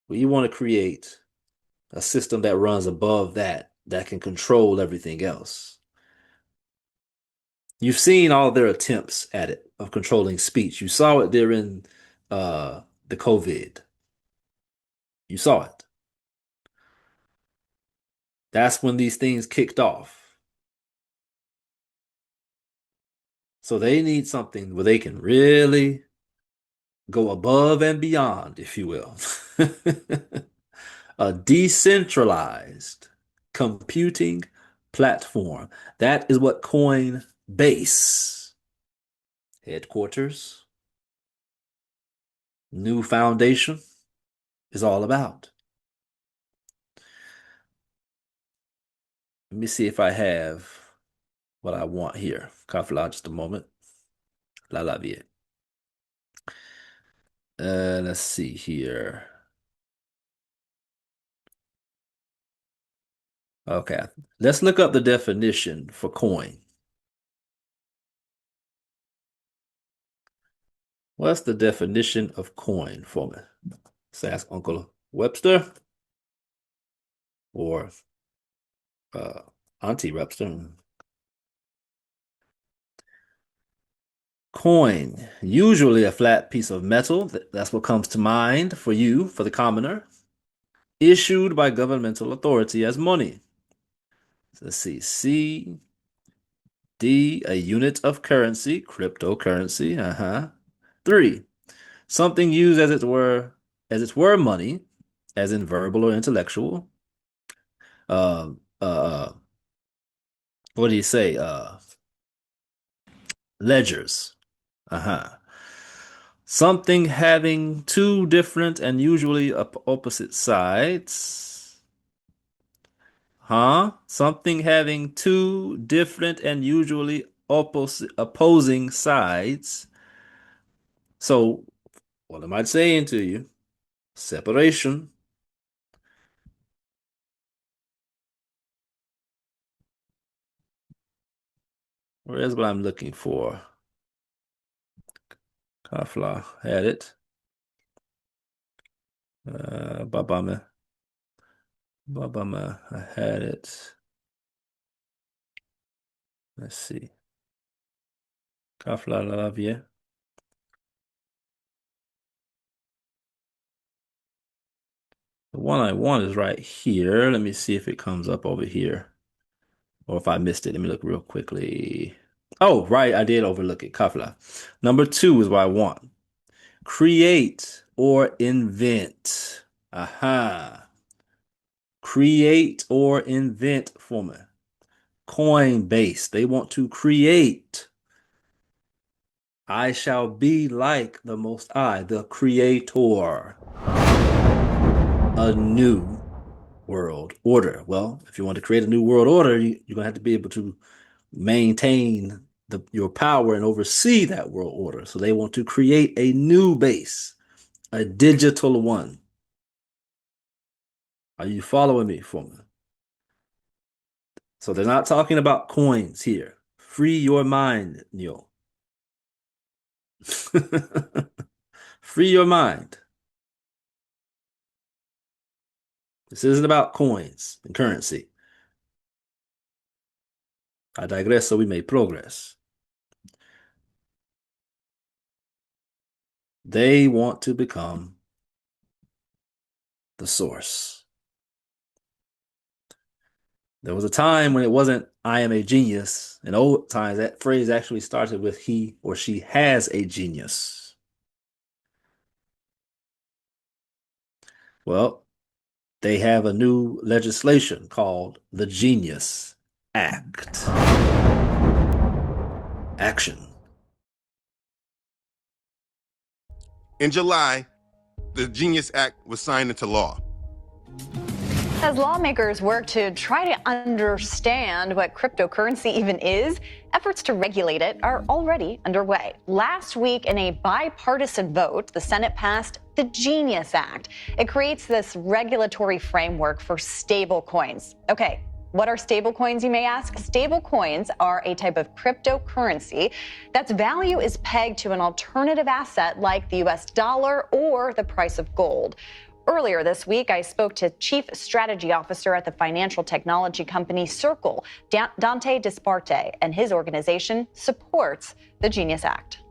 We want to create a system that runs above that, that can control everything else. You've seen all their attempts at it of controlling speech. You saw it during the COVID. You saw it. That's when these things kicked off. So they need something where they can really go above and beyond, if you will. A decentralized computing platform. That is what Coinbase headquarters, new foundation is all about. Let me see if I have what I want here. Kafla, just a moment. La vie. Let's see here. Okay, let's look up the definition for coin. What's the definition of coin for me? Let's ask Uncle Webster or Auntie Webster. Coin, usually a flat piece of metal. That's what comes to mind for you, for the commoner. Issued by governmental authority as money. Let's see. D, a unit of currency, cryptocurrency. 3, something used as it were money, as in verbal or intellectual. What do you say? Ledgers. Something having two different and usually opposite sides. Something having two different and usually opposing sides. So, what am I saying to you? Separation. Where's what I'm looking for? Kafla had it. Babama, I had it. Let's see. Kafla Lavie. The one I want is right here. Let me see if it comes up over here. Or if I missed it. Let me look real quickly. Oh, right. I did overlook it. Kafla. Number 2 is what I want. Create or invent. Create or invent for me. Coinbase. They want to create. I shall be like the Most High, the Creator. A new world order. Well, if you want to create a new world order, you're going to have to be able to maintain your power and oversee that world order. So they want to create a new base, a digital one. Are you following me for me? So they're not talking about coins here. Free your mind, Neil. Free your mind. This isn't about coins and currency. I digress so we may progress. They want to become the source. There was a time when it wasn't, I am a genius. In old times, that phrase actually started with he or she has a genius. Well, they have a new legislation called the Genius Act. Action. In July, the Genius Act was signed into law. As lawmakers work to try to understand what cryptocurrency even is, efforts to regulate it are already underway. Last week, in a bipartisan vote, the Senate passed the Genius Act. It creates this regulatory framework for stable coins. Okay, what are stable coins, you may ask? Stable coins are a type of cryptocurrency that's value is pegged to an alternative asset like the US dollar or the price of gold. Earlier this week, I spoke to Chief Strategy Officer at the financial technology company Circle, Dante Disparte, and his organization supports the Genius Act.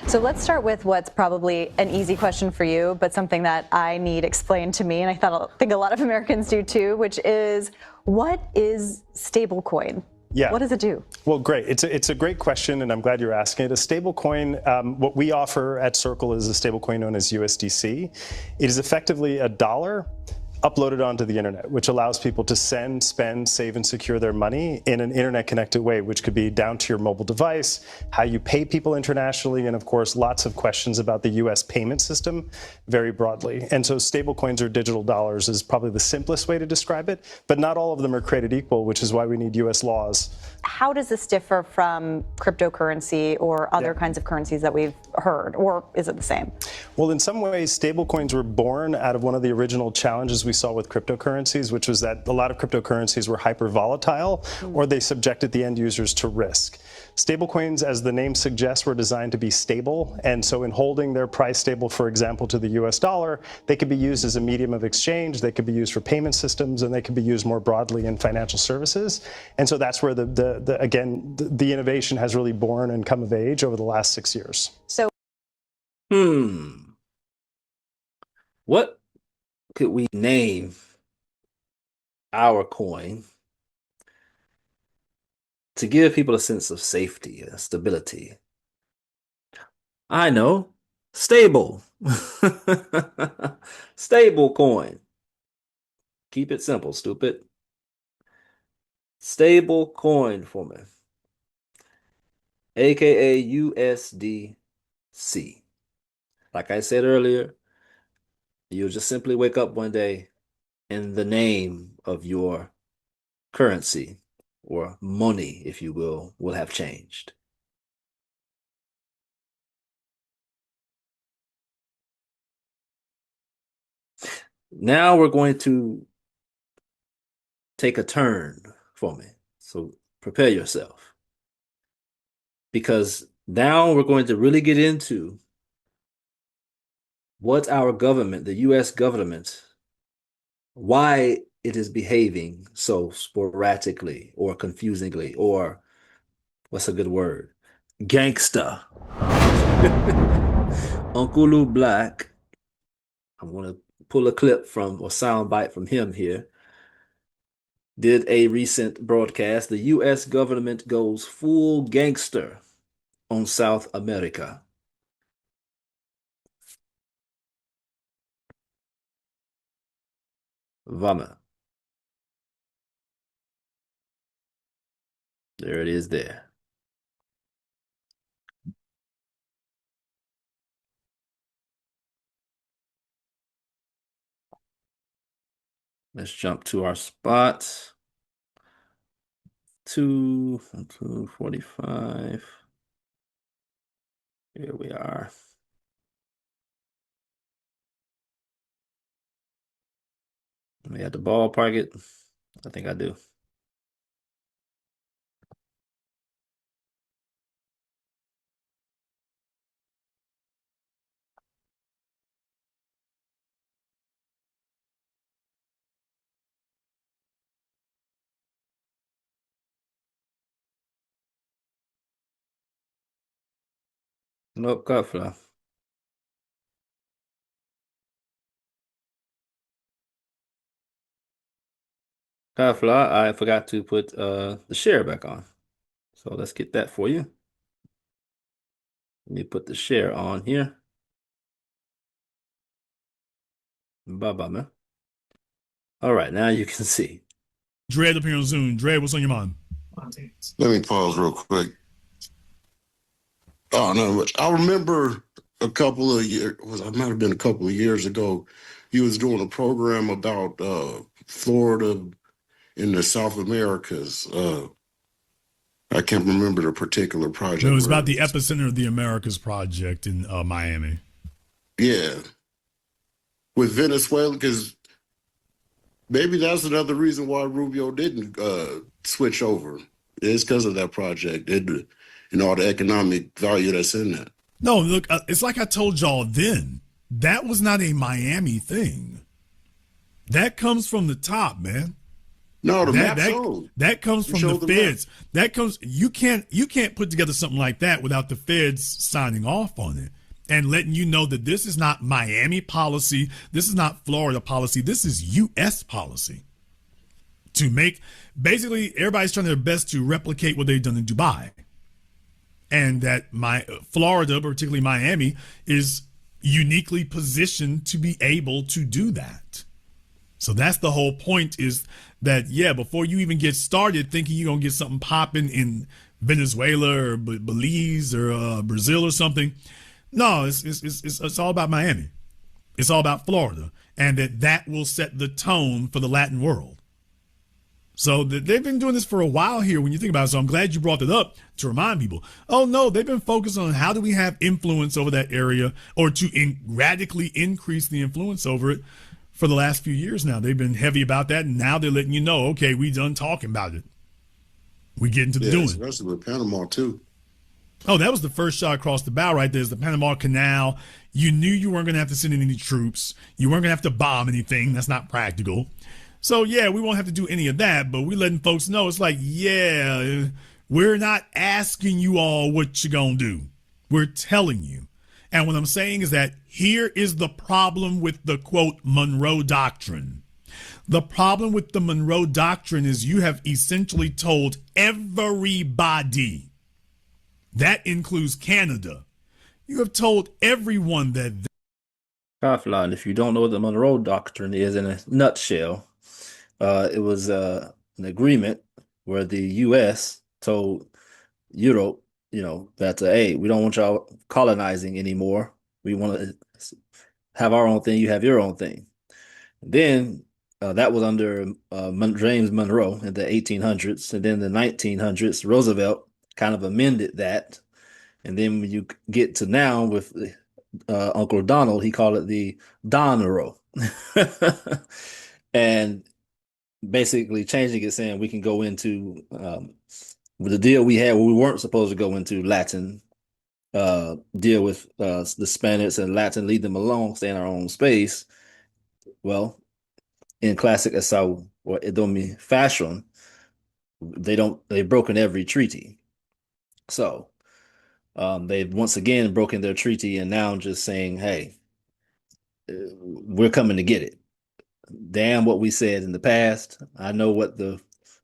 So let's start with what's probably an easy question for you, but something that I need explained to me, and I think a lot of Americans do too, which is, what is stablecoin? Yeah. What does it do? Well, great. It's a great question, and I'm glad you're asking it. A stablecoin, what we offer at Circle is a stablecoin known as USDC. It is effectively a dollar uploaded onto the internet, which allows people to send, spend, save, and secure their money in an internet-connected way, which could be down to your mobile device, how you pay people internationally, and of course, lots of questions about the U.S. payment system very broadly. And so stablecoins or digital dollars is probably the simplest way to describe it, but not all of them are created equal, which is why we need U.S. laws. How does this differ from cryptocurrency or other kinds of currencies that we've heard, or is it the same? Well, in some ways, stablecoins were born out of one of the original challenges we saw with cryptocurrencies, which was that a lot of cryptocurrencies were hyper volatile, or they subjected the end users to risk. Stablecoins, as the name suggests, were designed to be stable, and so in holding their price stable, for example, to the US dollar, they could be used as a medium of exchange, they could be used for payment systems, and they could be used more broadly in financial services. And so that's where the innovation has really born and come of age over the last 6 years. So, what could we name our coin to give people a sense of safety and stability? I know. Stable. Stable coin. Keep it simple, stupid. Stable coin for me. AKA USDC. Like I said earlier, you'll just simply wake up one day and the name of your currency, or money, if you will have changed. Now we're going to take a turn for me. So prepare yourself. Because now we're going to really get into what our government, the US government, why it is behaving so sporadically or confusingly, or what's a good word? Gangsta. Uncle Lou Black, I'm going to pull a clip from, or sound bite from him here, did a recent broadcast. The US government goes full gangster on South America. Vamos. There it is there. Let's jump to our spot. 2:45. Here we are. We had to ballpark it. I think I do. Nope, cut flow. Cut flow. I forgot to put the share back on. So let's get that for you. Let me put the share on here. Bye-bye, man. All right, now you can see. Dread up here on Zoom. Dread, what's on your mind? Let me pause real quick. Oh, not much. I remember a couple of years, it might have been a couple of years ago, you was doing a program about Florida in the South Americas. I can't remember the particular project. No, it was about the epicenter of the Americas project in Miami. Yeah. With Venezuela, because maybe that's another reason why Rubio didn't switch over. It's because of that project and all the economic value that's in that. No, look, it's like I told y'all then. That was not a Miami thing. That comes from the top, man. No, the That map showed. that comes You from showed the the map. feds. That comes you can't put together something like that without the feds signing off on it and letting you know that this is not Miami policy, this is not Florida policy, this is US policy. To make basically everybody's trying their best to replicate what they've done in Dubai. And that Florida, particularly Miami, is uniquely positioned to be able to do that. So that's the whole point, is that, yeah, before you even get started thinking you're going to get something popping in Venezuela or Belize or Brazil or something, no, it's all about Miami. It's all about Florida. And that will set the tone for the Latin world. So they've been doing this for a while here when you think about it. So I'm glad you brought it up to remind people. Oh, no, they've been focused on how do we have influence over that area, or to radically increase the influence over it for the last few years now. They've been heavy about that. And now they're letting you know, okay, we done talking about it. We get into the doing. Especially with Panama, too. Oh, that was the first shot across the bow right there, is the Panama Canal. You knew you weren't going to have to send in any troops. You weren't going to have to bomb anything. That's not practical. So, yeah, we won't have to do any of that, but we're letting folks know it's like, yeah, we're not asking you all what you're going to do. We're telling you. And what I'm saying is that here is the problem with the, quote, Monroe Doctrine. The problem with the Monroe Doctrine is you have essentially told everybody, that includes Canada, you have told everyone that. Offline, if you don't know what the Monroe Doctrine is in a nutshell, it was an agreement where the U.S. told Europe, that, hey, we don't want y'all colonizing anymore. We want to have our own thing. You have your own thing. Then that was under James Monroe in the 1800s. And then the 1900s, Roosevelt kind of amended that. And then when you get to now with Uncle Donald, he called it the Donero. And basically changing it, saying we can go into with the deal we had where we weren't supposed to go into Latin, deal with the Spaniards and Latin, leave them alone, stay in our own space. Well, in classic Esau or Edomi fashion, they've broken every treaty. So they've once again broken their treaty, and now just saying, hey, we're coming to get it. Damn what we said in the past. I know what the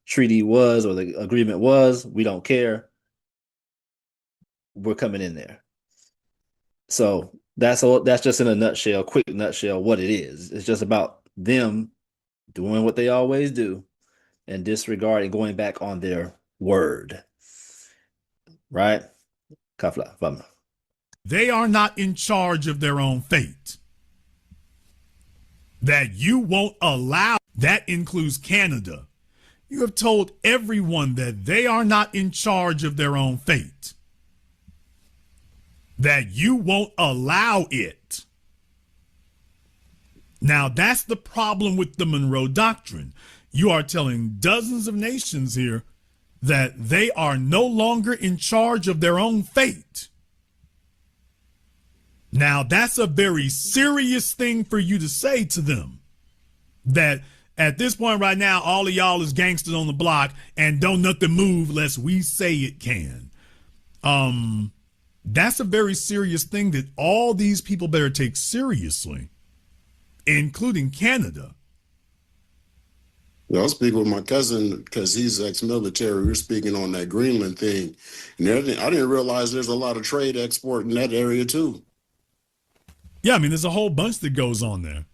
treaty was or the agreement was. We don't care. We're coming in there. So that's all. That's just in a nutshell, quick nutshell, what it is. It's just about them doing what they always do and disregarding, going back on their word. Right? Kafla, vamos. They are not in charge of their own fate. That you won't allow, that includes Canada. You have told everyone that they are not in charge of their own fate. That you won't allow it. Now, that's the problem with the Monroe Doctrine. You are telling dozens of nations here that they are no longer in charge of their own fate. Now, that's a very serious thing for you to say to them. That at this point right now, all of y'all is gangsters on the block and don't nothing move lest we say it can. That's a very serious thing that all these people better take seriously, including Canada. I was speaking with my cousin because he's ex-military. We were speaking on that Greenland thing. And I didn't realize there's a lot of trade export in that area, too. Yeah, I mean, there's a whole bunch that goes on there.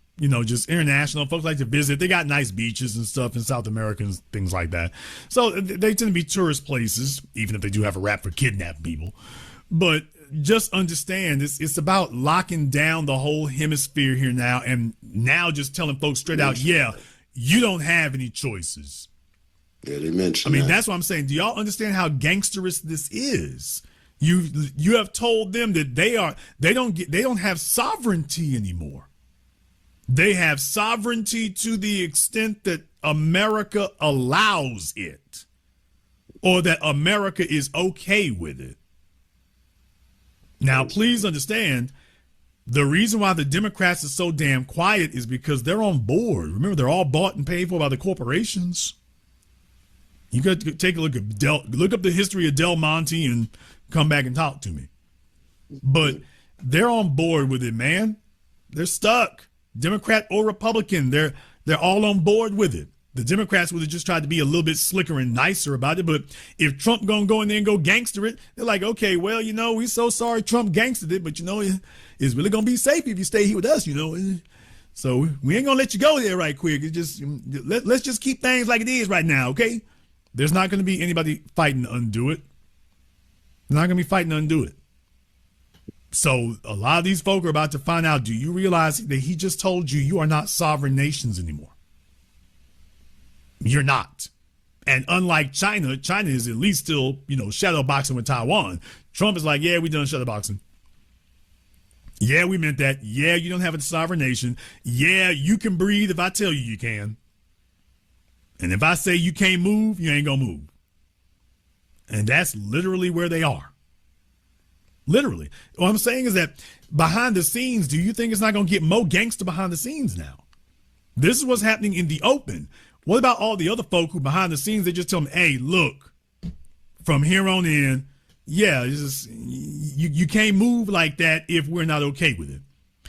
Just international. Folks like to visit. They got nice beaches and stuff in South America and things like that. So they tend to be tourist places, even if they do have a rap for kidnapping people. But just understand, it's about locking down the whole hemisphere here now, and now just telling folks straight out, yeah, you don't have any choices. Yeah, they mentioned that. That's what I'm saying. Do y'all understand how gangsterous this is? You have told them that they don't have sovereignty anymore. They have sovereignty to the extent that America allows it, or that America is okay with it. Now, please understand, the reason why the Democrats are so damn quiet is because they're on board. Remember, they're all bought and paid for by the corporations. You got to take a look at look up the history of Del Monte and come back and talk to me. But they're on board with it, man. They're stuck. Democrat or Republican, they're all on board with it. The Democrats would have just tried to be a little bit slicker and nicer about it. But if Trump gonna go in there and go gangster it, they're like, okay, well, we're so sorry Trump gangstered it, but it's really gonna be safe if you stay here with us, So we ain't gonna let you go there right quick. It's just let's just keep things like it is right now, okay? There's not gonna be anybody fighting to undo it. They're not gonna be fighting to undo it. So a lot of these folk are about to find out, do you realize that he just told you are not sovereign nations anymore? You're not. And unlike China is at least still, shadow boxing with Taiwan. Trump is like, yeah, we done shadow boxing. Yeah, we meant that. Yeah, you don't have a sovereign nation. Yeah, you can breathe if I tell you can. And if I say you can't move, you ain't gonna move. And that's literally where they are. Literally. What I'm saying is that behind the scenes, do you think it's not going to get more gangster behind the scenes now? This is what's happening in the open. What about all the other folk who behind the scenes, they just tell them, hey, look, from here on in, yeah, you can't move like that if we're not okay with it.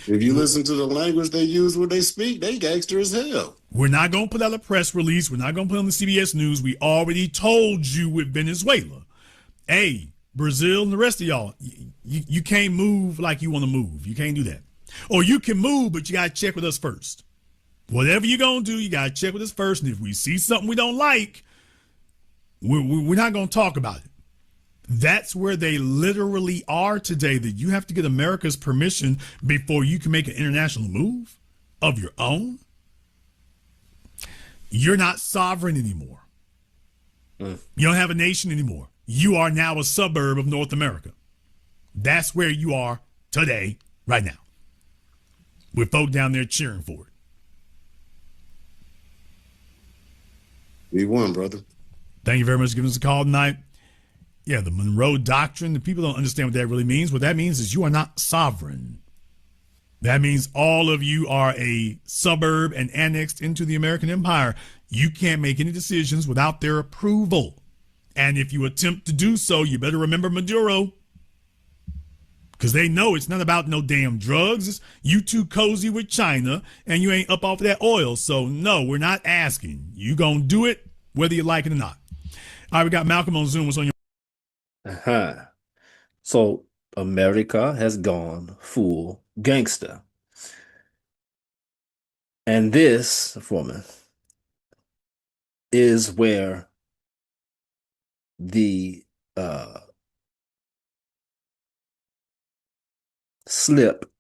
If you listen to the language they use when they speak, they gangster as hell. We're not going to put out a press release. We're not going to put on the CBS News. We already told you with Venezuela. Hey, Brazil and the rest of y'all, you can't move like you want to move. You can't do that. Or you can move, but you got to check with us first. Whatever you're going to do, you got to check with us first. And if we see something we don't like, we're not going to talk about it. That's where they literally are today, that you have to get America's permission before you can make an international move of your own. You're not sovereign anymore. You don't have a nation anymore. You are now a suburb of North America. That's where you are today, right now, with folk down there cheering for it. We won, brother. Thank you very much for giving us a call tonight. Yeah, the Monroe Doctrine, the people don't understand what that really means. What that means is you are not sovereign. That means all of you are a suburb and annexed into the American empire. You can't make any decisions without their approval. And if you attempt to do so, you better remember Maduro. Because they know it's not about no damn drugs. You too cozy with China and you ain't up off of that oil. So no, we're not asking. You gonna do it whether you like it or not. All right, we got Malcolm on Zoom. What's on your... Uh-huh. So America has gone full gangster. And this, woman, is where the slip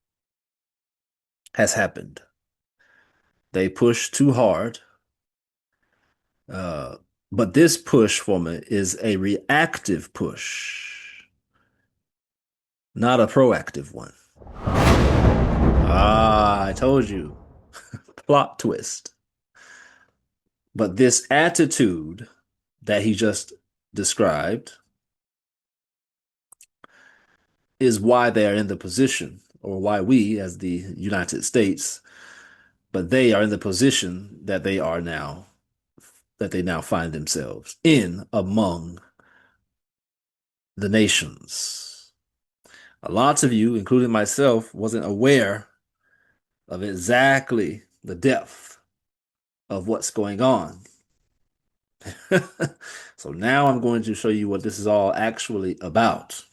has happened. They pushed too hard. But this push, woman, is a reactive push, not a proactive one. I told you. Plot twist. But this attitude that he just described is why they are in the position, or why we as the United States, but they are in the position that they are now, that they now find themselves in among the nations. Lots of you, including myself, wasn't aware of exactly the depth of what's going on. So now I'm going to show you what this is all actually about.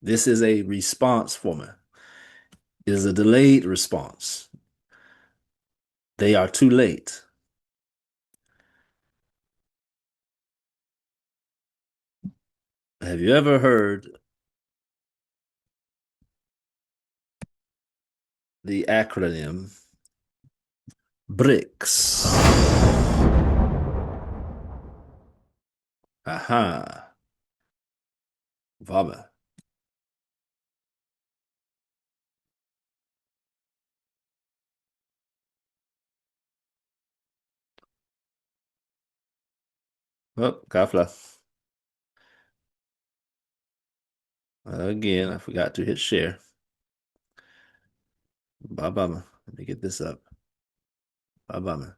This is a response format. It is a delayed response. They are too late. Have you ever heard the acronym BRICS? Aha. Vaba. Oh, Kafla. Again, I forgot to hit share. Bye-bye. Let me get this up. Bye-bye.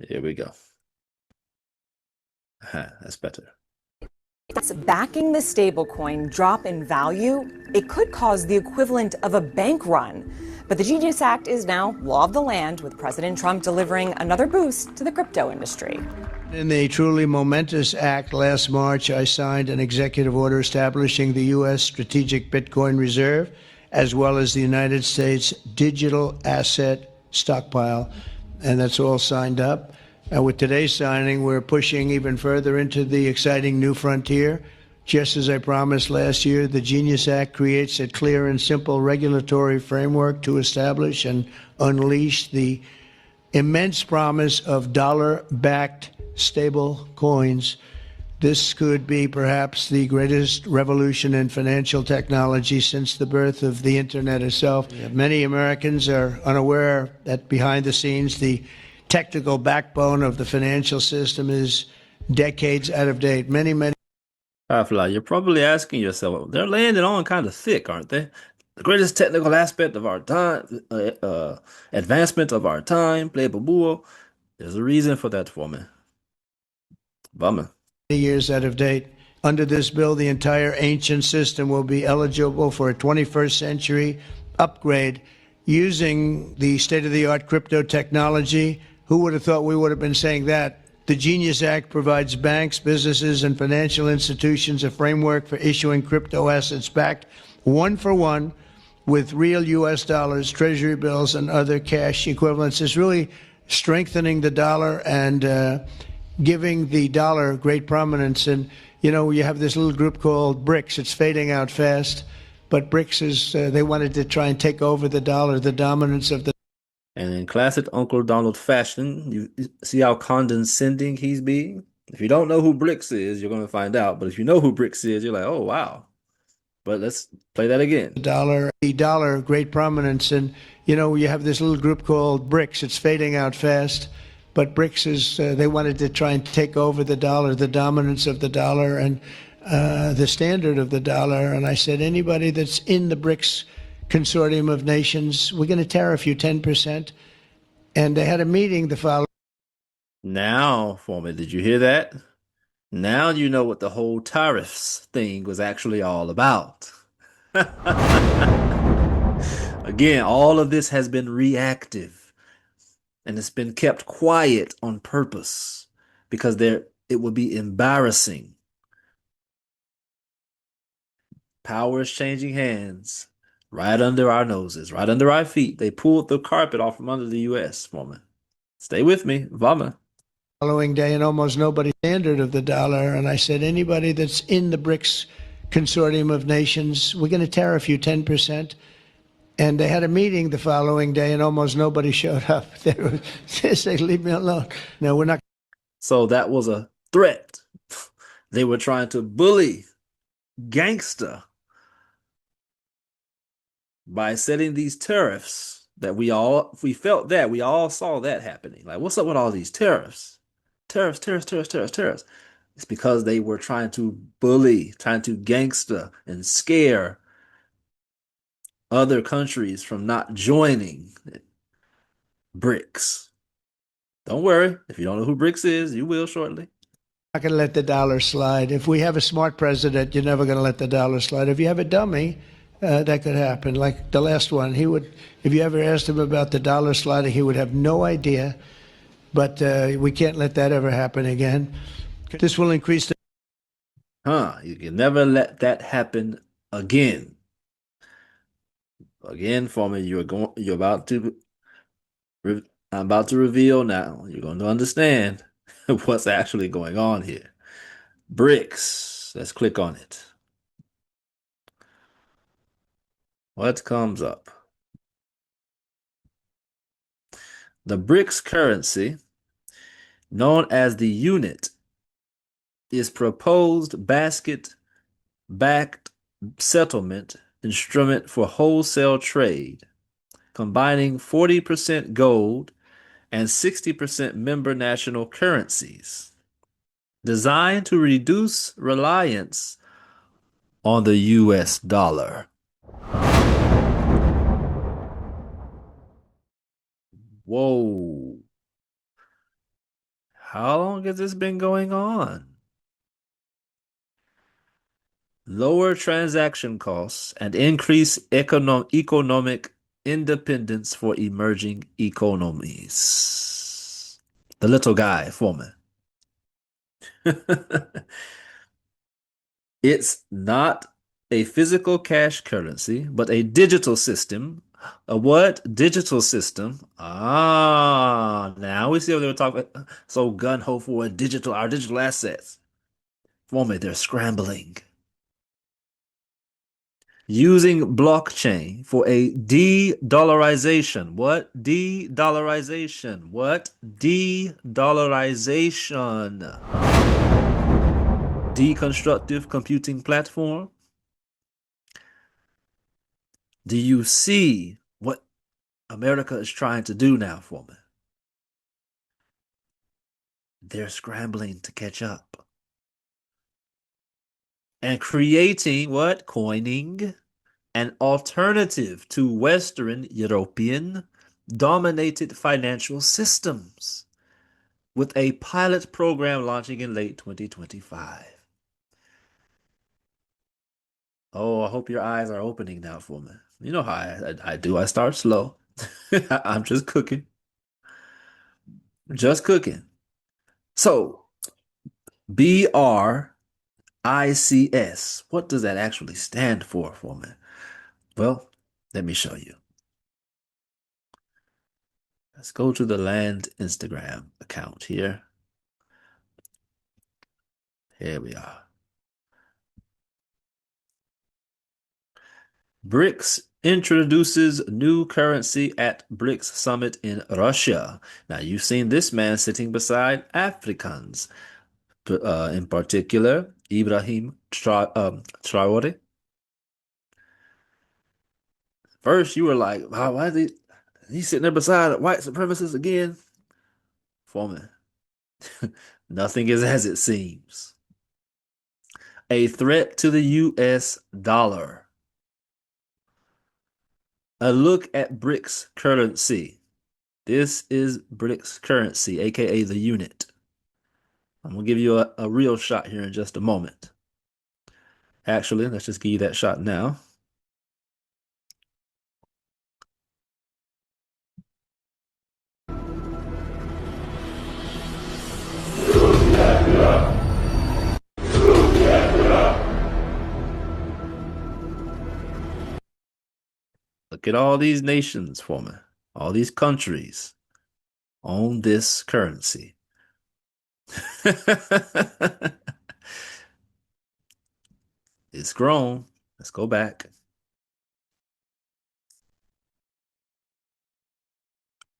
Here we go. That's better. It's backing the stablecoin drop in value. It could cause the equivalent of a bank run. But the Genius Act is now law of the land, with President Trump delivering another boost to the crypto industry. In the truly momentous act last March, I signed an executive order establishing the U.S. Strategic Bitcoin Reserve, as well as the United States Digital Asset Stockpile. And that's all signed up. And with today's signing, we're pushing even further into the exciting new frontier. Just as I promised last year, the Genius Act creates a clear and simple regulatory framework to establish and unleash the immense promise of dollar-backed stable coins. This could be perhaps the greatest revolution in financial technology since the birth of the internet itself. Many Americans are unaware that behind the scenes, the technical backbone of the financial system is decades out of date. Many Firefly, you're probably asking yourself, they're landing on kind of thick, aren't they? The greatest technical aspect of our time, advancement of our time, play Babuo. There's a reason for that for me. Bummer. years out of date. Under this bill, the entire ancient system will be eligible for a 21st century upgrade using the state-of-the-art crypto technology. Who would have thought we would have been saying that? The Genius Act provides banks, businesses, and financial institutions a framework for issuing crypto assets backed one for one with real U.S. dollars, treasury bills, and other cash equivalents. It's really strengthening the dollar and giving the dollar great prominence. And, you know, you have this little group called BRICS. It's fading out fast. But BRICS is, they wanted to try and take over the dollar, the dominance of the. And in classic Uncle Donald fashion, you see how condescending he's being? If you don't know who BRICS is, you're going to find out. But if you know who BRICS is, you're like, oh, wow. But let's play that again. The dollar, great prominence. And, you know, you have this little group called BRICS. It's fading out fast. But BRICS is, they wanted to try and take over the dollar, the dominance of the dollar and the standard of the dollar. And I said, anybody that's in the BRICS consortium of nations, we're going to tariff you 10%. And they had a meeting the following. Now, Foreman, did you hear that? Now you know what the whole tariffs thing was actually all about. Again, all of this has been reactive, and it's been kept quiet on purpose because it would be embarrassing. Power is changing hands right under our noses, right under our feet. They pulled the carpet off from under the U.S. Foreman. Stay with me, Vama. Following day, and almost nobody standard of the dollar. And I said, anybody that's in the BRICS consortium of nations, we're going to tariff you 10%. And they had a meeting the following day, and almost nobody showed up. They said, leave me alone. No, we're not. So that was a threat. They were trying to bully, gangster, by setting these tariffs that we all saw that happening. Like, what's up with all these tariffs? Tariffs. It's because they were trying to bully, trying to gangster and scare other countries from not joining BRICS. Don't worry. If you don't know who BRICS is, you will shortly. Not going to let the dollar slide. If we have a smart president, you're never going to let the dollar slide. If you have a dummy, that could happen. Like the last one, he would, if you ever asked him about the dollar sliding, he would have no idea. But we can't let that ever happen again. This will increase the. You can never let that happen again. Again, Foreman, I'm about to reveal now. You're going to understand what's actually going on here. BRICS. Let's click on it. What comes up? The BRICS currency, known as the unit, is proposed basket-backed settlement instrument for wholesale trade, combining 40% gold and 60% member national currencies, designed to reduce reliance on the U.S. dollar. Whoa. How long has this been going on? Lower transaction costs and increase economic independence for emerging economies. The little guy, Foreman. It's not a physical cash currency, but a digital system. A what? Digital system. Ah, now we see what they were talking about. So gun ho for our digital assets. Foreman, they're scrambling. Using blockchain for a de-dollarization. What? De-dollarization. What? De-dollarization. Deconstructive computing platform. Do you see what America is trying to do now, Foreman? They're scrambling to catch up. And creating what? Coining an alternative to Western European dominated financial systems with a pilot program launching in late 2025. Oh, I hope your eyes are opening now for me. You know how I do. I start slow. I'm just cooking. Just cooking. So, BRICS. What does that actually stand for me? Well, let me show you. Let's go to the L.A.N.D Instagram account here. Here we are. BRICS introduces new currency at BRICS summit in Russia. Now, you've seen this man sitting beside Africans, in particular, Ibrahim Traore. First, you were like, wow, why is he sitting there beside white supremacists again? Foreman, nothing is as it seems. A threat to the U.S. dollar. A look at BRICS currency. This is BRICS currency, aka the unit. I'm gonna give you a real shot here in just a moment. Actually, let's just give you that shot now. Look at all these nations, Foreman. All these countries own this currency. It's grown. Let's go back.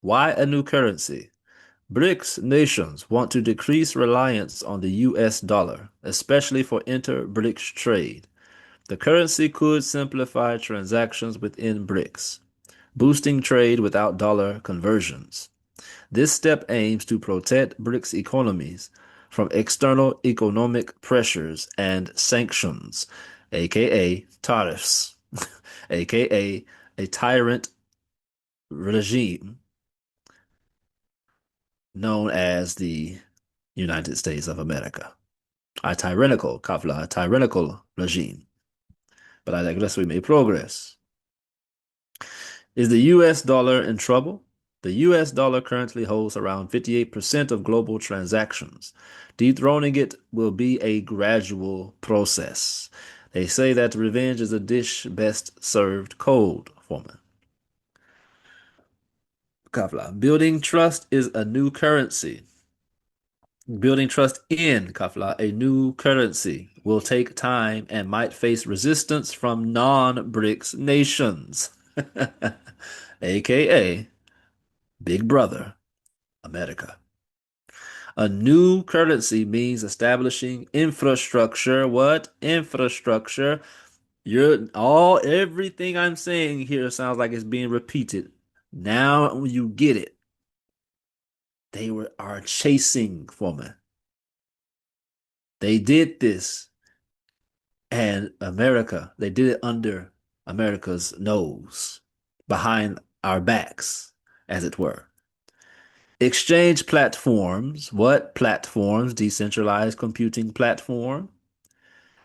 Why a new currency? BRICS nations want to decrease reliance on the US dollar, especially for inter-BRICS trade. The currency could simplify transactions within BRICS, boosting trade without dollar conversions. This step aims to protect BRICS economies from external economic pressures and sanctions, aka tariffs, aka a tyrant regime known as the United States of America. A tyrannical, kafla, a tyrannical regime. But I digress, we made progress. Is the US dollar in trouble? The US dollar currently holds around 58% of global transactions. Dethroning it will be a gradual process. They say that revenge is a dish best served cold, Foreman. Kafla. Building trust is a new currency. Building trust in Kafla, a new currency, will take time and might face resistance from non-BRICS nations, aka Big Brother, America. A new currency means establishing infrastructure. What? Infrastructure. Everything I'm saying here sounds like it's being repeated. Now you get it. They are chasing for me. They did this, and they did it under America's nose, behind our backs, as it were. Exchange platforms. What platforms? Decentralized computing platform.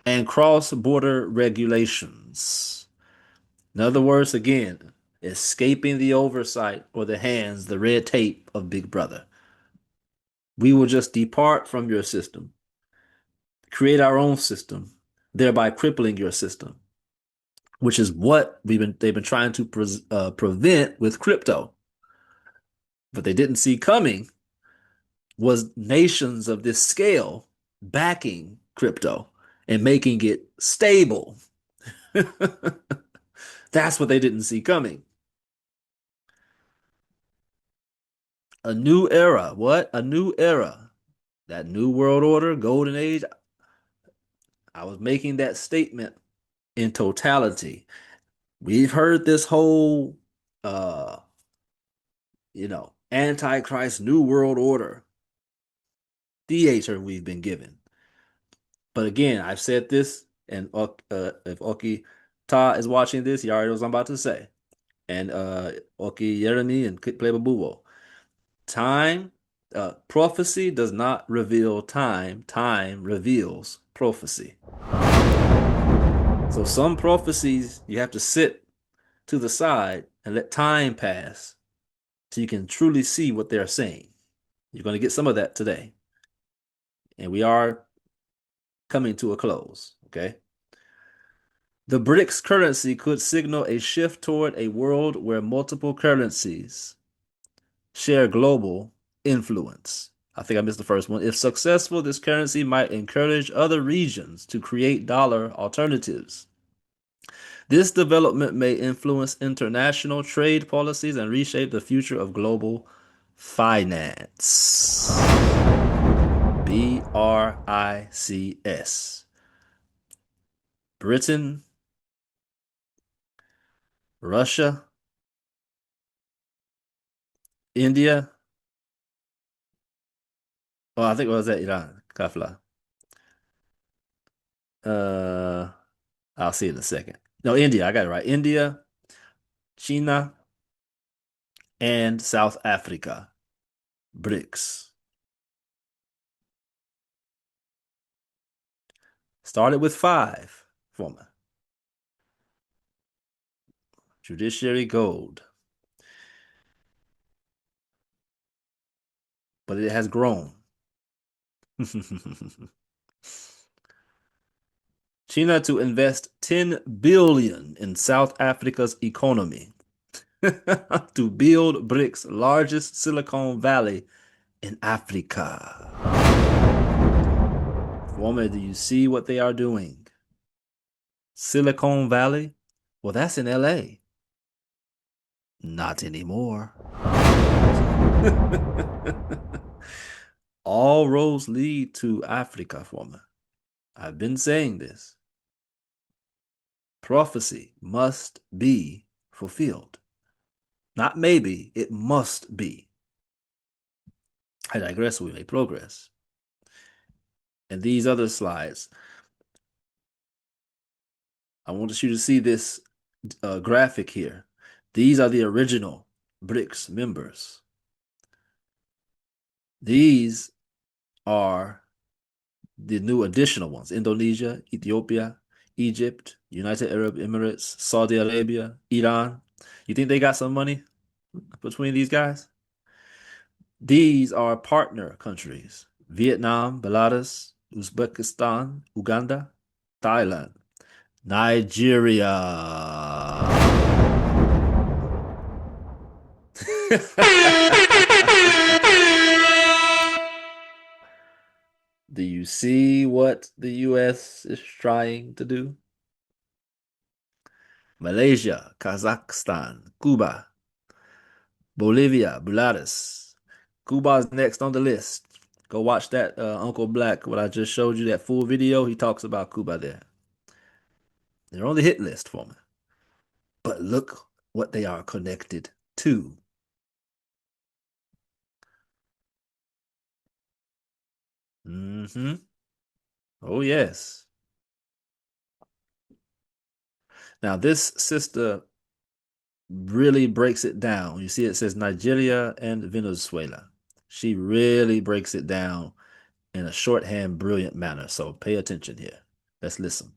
And cross-border regulations. In other words, again, escaping the oversight or the hands, the red tape of Big Brother. We will just depart from your system, create our own system, thereby crippling your system, which is what they've been trying to prevent with crypto. What they didn't see coming was nations of this scale backing crypto and making it stable. That's what they didn't see coming. A new era. What? A new era. That new world order, golden age. I was making that statement in totality. We've heard this whole Antichrist new world order theater we've been given. But again, I've said this, and if Oki Ta is watching this, he already knows what I'm about to say. And Oki Yeremi and Playboy Bubo. Prophecy does not reveal time. Time reveals prophecy. So some prophecies you have to sit to the side and let time pass so you can truly see what they're saying. You're going to get some of that today. And we are coming to a close, okay? The BRICS currency could signal a shift toward a world where multiple currencies share global influence. I think I missed the first one. If successful, this currency might encourage other regions to create dollar alternatives. This development may influence international trade policies and reshape the future of global finance. BRICS. Britain, Russia, India. Oh, I think it was that Iran. Kafla. I'll see in a second. No, India. I got it right. India, China, and South Africa. BRICS. Started with 5 former. Judiciary gold. But it has grown. China to invest 10 billion in South Africa's economy to build BRICS' largest Silicon Valley in Africa. Woman, do you see what they are doing? Silicon Valley? Well, that's in L.A. Not anymore. All roads lead to Africa, woman. I've been saying this. Prophecy must be fulfilled. Not maybe, it must be. I digress, we may progress. And these other slides, I want you to see this graphic here. These are the original BRICS members. These are the new additional ones: Indonesia, Ethiopia, Egypt, United Arab Emirates, Saudi Arabia, Iran. You think they got some money between these guys? These are partner countries: Vietnam, Belarus, Uzbekistan, Uganda, Thailand, Nigeria. Do you see what the U.S. is trying to do? Malaysia, Kazakhstan, Cuba, Bolivia, Belarus. Cuba's next on the list. Go watch that Uncle Black, what I just showed you, that full video. He talks about Cuba there. They're on the hit list for me. But look what they are connected to. Oh, yes. Now, this sister really breaks it down. You see, it says Nigeria and Venezuela. She really breaks it down in a shorthand, brilliant manner. So pay attention here. Let's listen.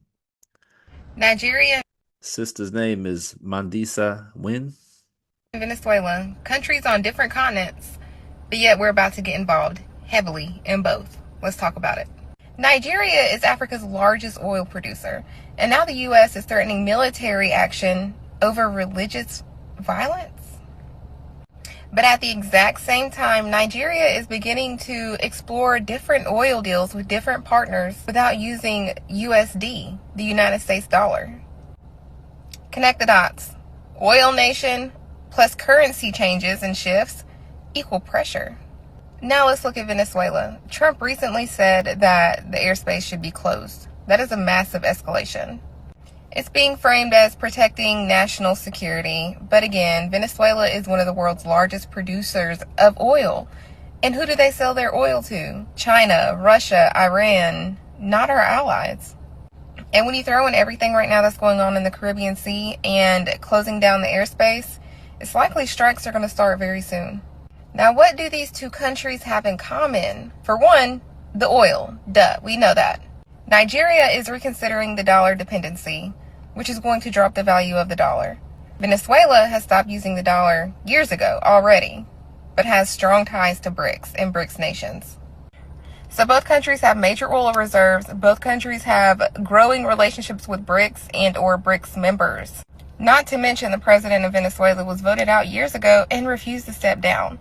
Nigeria Sister's name is Mandisa Win. and Venezuela, countries on different continents, but yet we're about to get involved heavily in both. Let's talk about it. Nigeria is Africa's largest oil producer, and now the U.S. is threatening military action over religious violence. But at the exact same time, Nigeria is beginning to explore different oil deals with different partners without using USD, the United States dollar. Connect the dots. Oil nation plus currency changes and shifts equal pressure. Now let's look at Venezuela. Trump recently said that the airspace should be closed. That is a massive escalation. It's being framed as protecting national security, but again, Venezuela is one of the world's largest producers of oil. And who do they sell their oil to? China, Russia, Iran, not our allies. And when you throw in everything right now that's going on in the Caribbean Sea and closing down the airspace, it's likely strikes are going to start very soon. Now, what do these two countries have in common? For one, the oil. Duh, we know that. Nigeria is reconsidering the dollar dependency, which is going to drop the value of the dollar. Venezuela has stopped using the dollar years ago already, but has strong ties to BRICS and BRICS nations. So both countries have major oil reserves. Both countries have growing relationships with BRICS and or BRICS members. Not to mention the president of Venezuela was voted out years ago and refused to step down.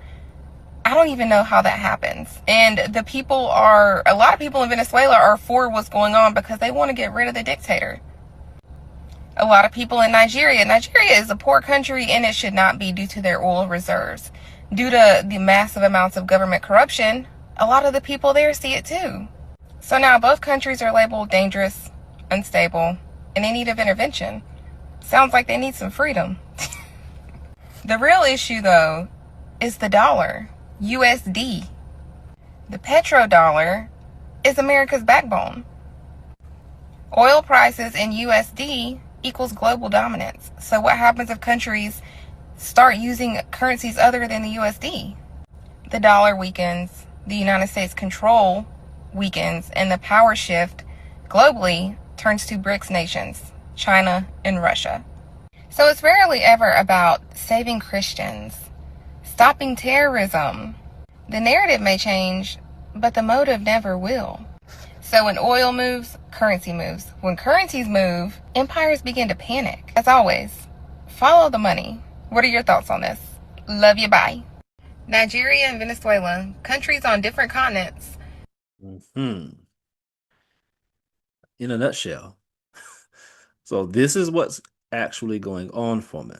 I don't even know how that happens. And a lot of people in Venezuela are for what's going on because they want to get rid of the dictator. A lot of people in Nigeria is a poor country and it should not be due to their oil reserves. Due to the massive amounts of government corruption, a lot of the people there see it too. So now both countries are labeled dangerous, unstable, and in need of intervention. Sounds like they need some freedom. The real issue though is the dollar. USD. The petrodollar is America's backbone. Oil prices in USD equals global dominance. So what happens if countries start using currencies other than the USD? The dollar weakens, the United States control weakens, and the power shift globally turns to BRICS nations, China and Russia. So it's rarely ever about saving Christians, stopping terrorism. The narrative may change, but the motive never will. So when oil moves, currency moves. When currencies move, empires begin to panic. As always, follow the money. What are your thoughts on this? Love you, bye. Nigeria and Venezuela, countries on different continents. In a nutshell. So this is what's actually going on for me.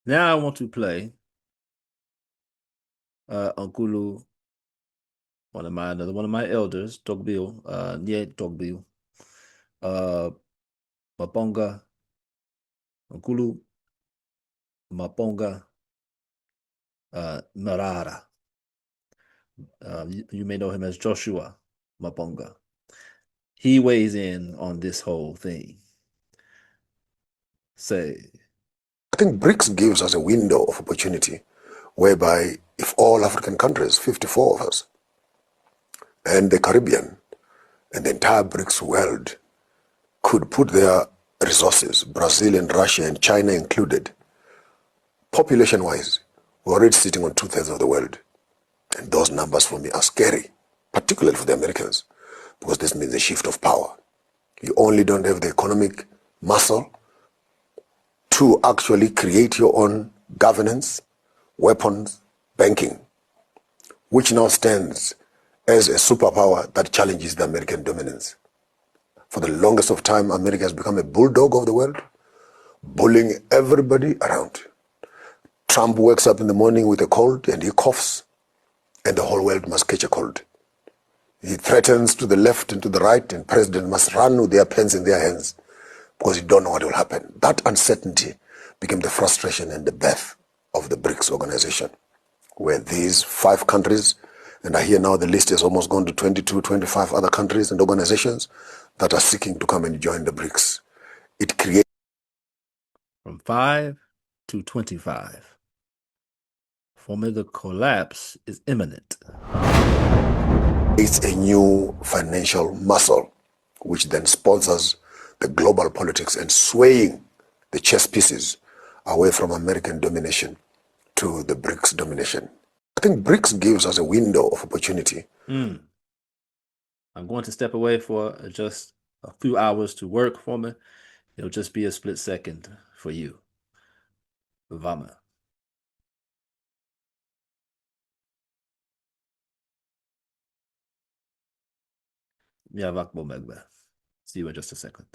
Now I want to play Unkulu, another one of my elders, Togbil, Nye Togbil, Maponga, Unkulu, Maponga, Marara. You may know him as Joshua Maponga. He weighs in on this whole thing. I think BRICS gives us a window of opportunity whereby if all African countries, 54 of us, and the Caribbean, and the entire BRICS world could put their resources, Brazil and Russia and China included, population-wise, we're already sitting on 2/3 of the world. And those numbers for me are scary, particularly for the Americans, because this means a shift of power. You only don't have the economic muscle to actually create your own governance, weapons, banking, which now stands as a superpower that challenges the American dominance. For the longest of time, America has become a bulldog of the world, bullying everybody around. Trump wakes up in the morning with a cold and he coughs, and the whole world must catch a cold. He threatens to the left and to the right, and presidents must run with their pens in their hands because you don't know what will happen. That uncertainty became the frustration and the birth of the BRICS organization, where these 5 countries, and I hear now the list has almost gone to 22, 25 other countries and organizations that are seeking to come and join the BRICS. It creates from 5 to 25. For me, the collapse is imminent. It's a new financial muscle, which then sponsors the global politics and swaying the chess pieces away from American domination to the BRICS domination. I think BRICS gives us a window of opportunity. I'm going to step away for just a few hours to work for me. It'll just be a split second for you. Vama. Miavak Bomegbe. See you in just a second.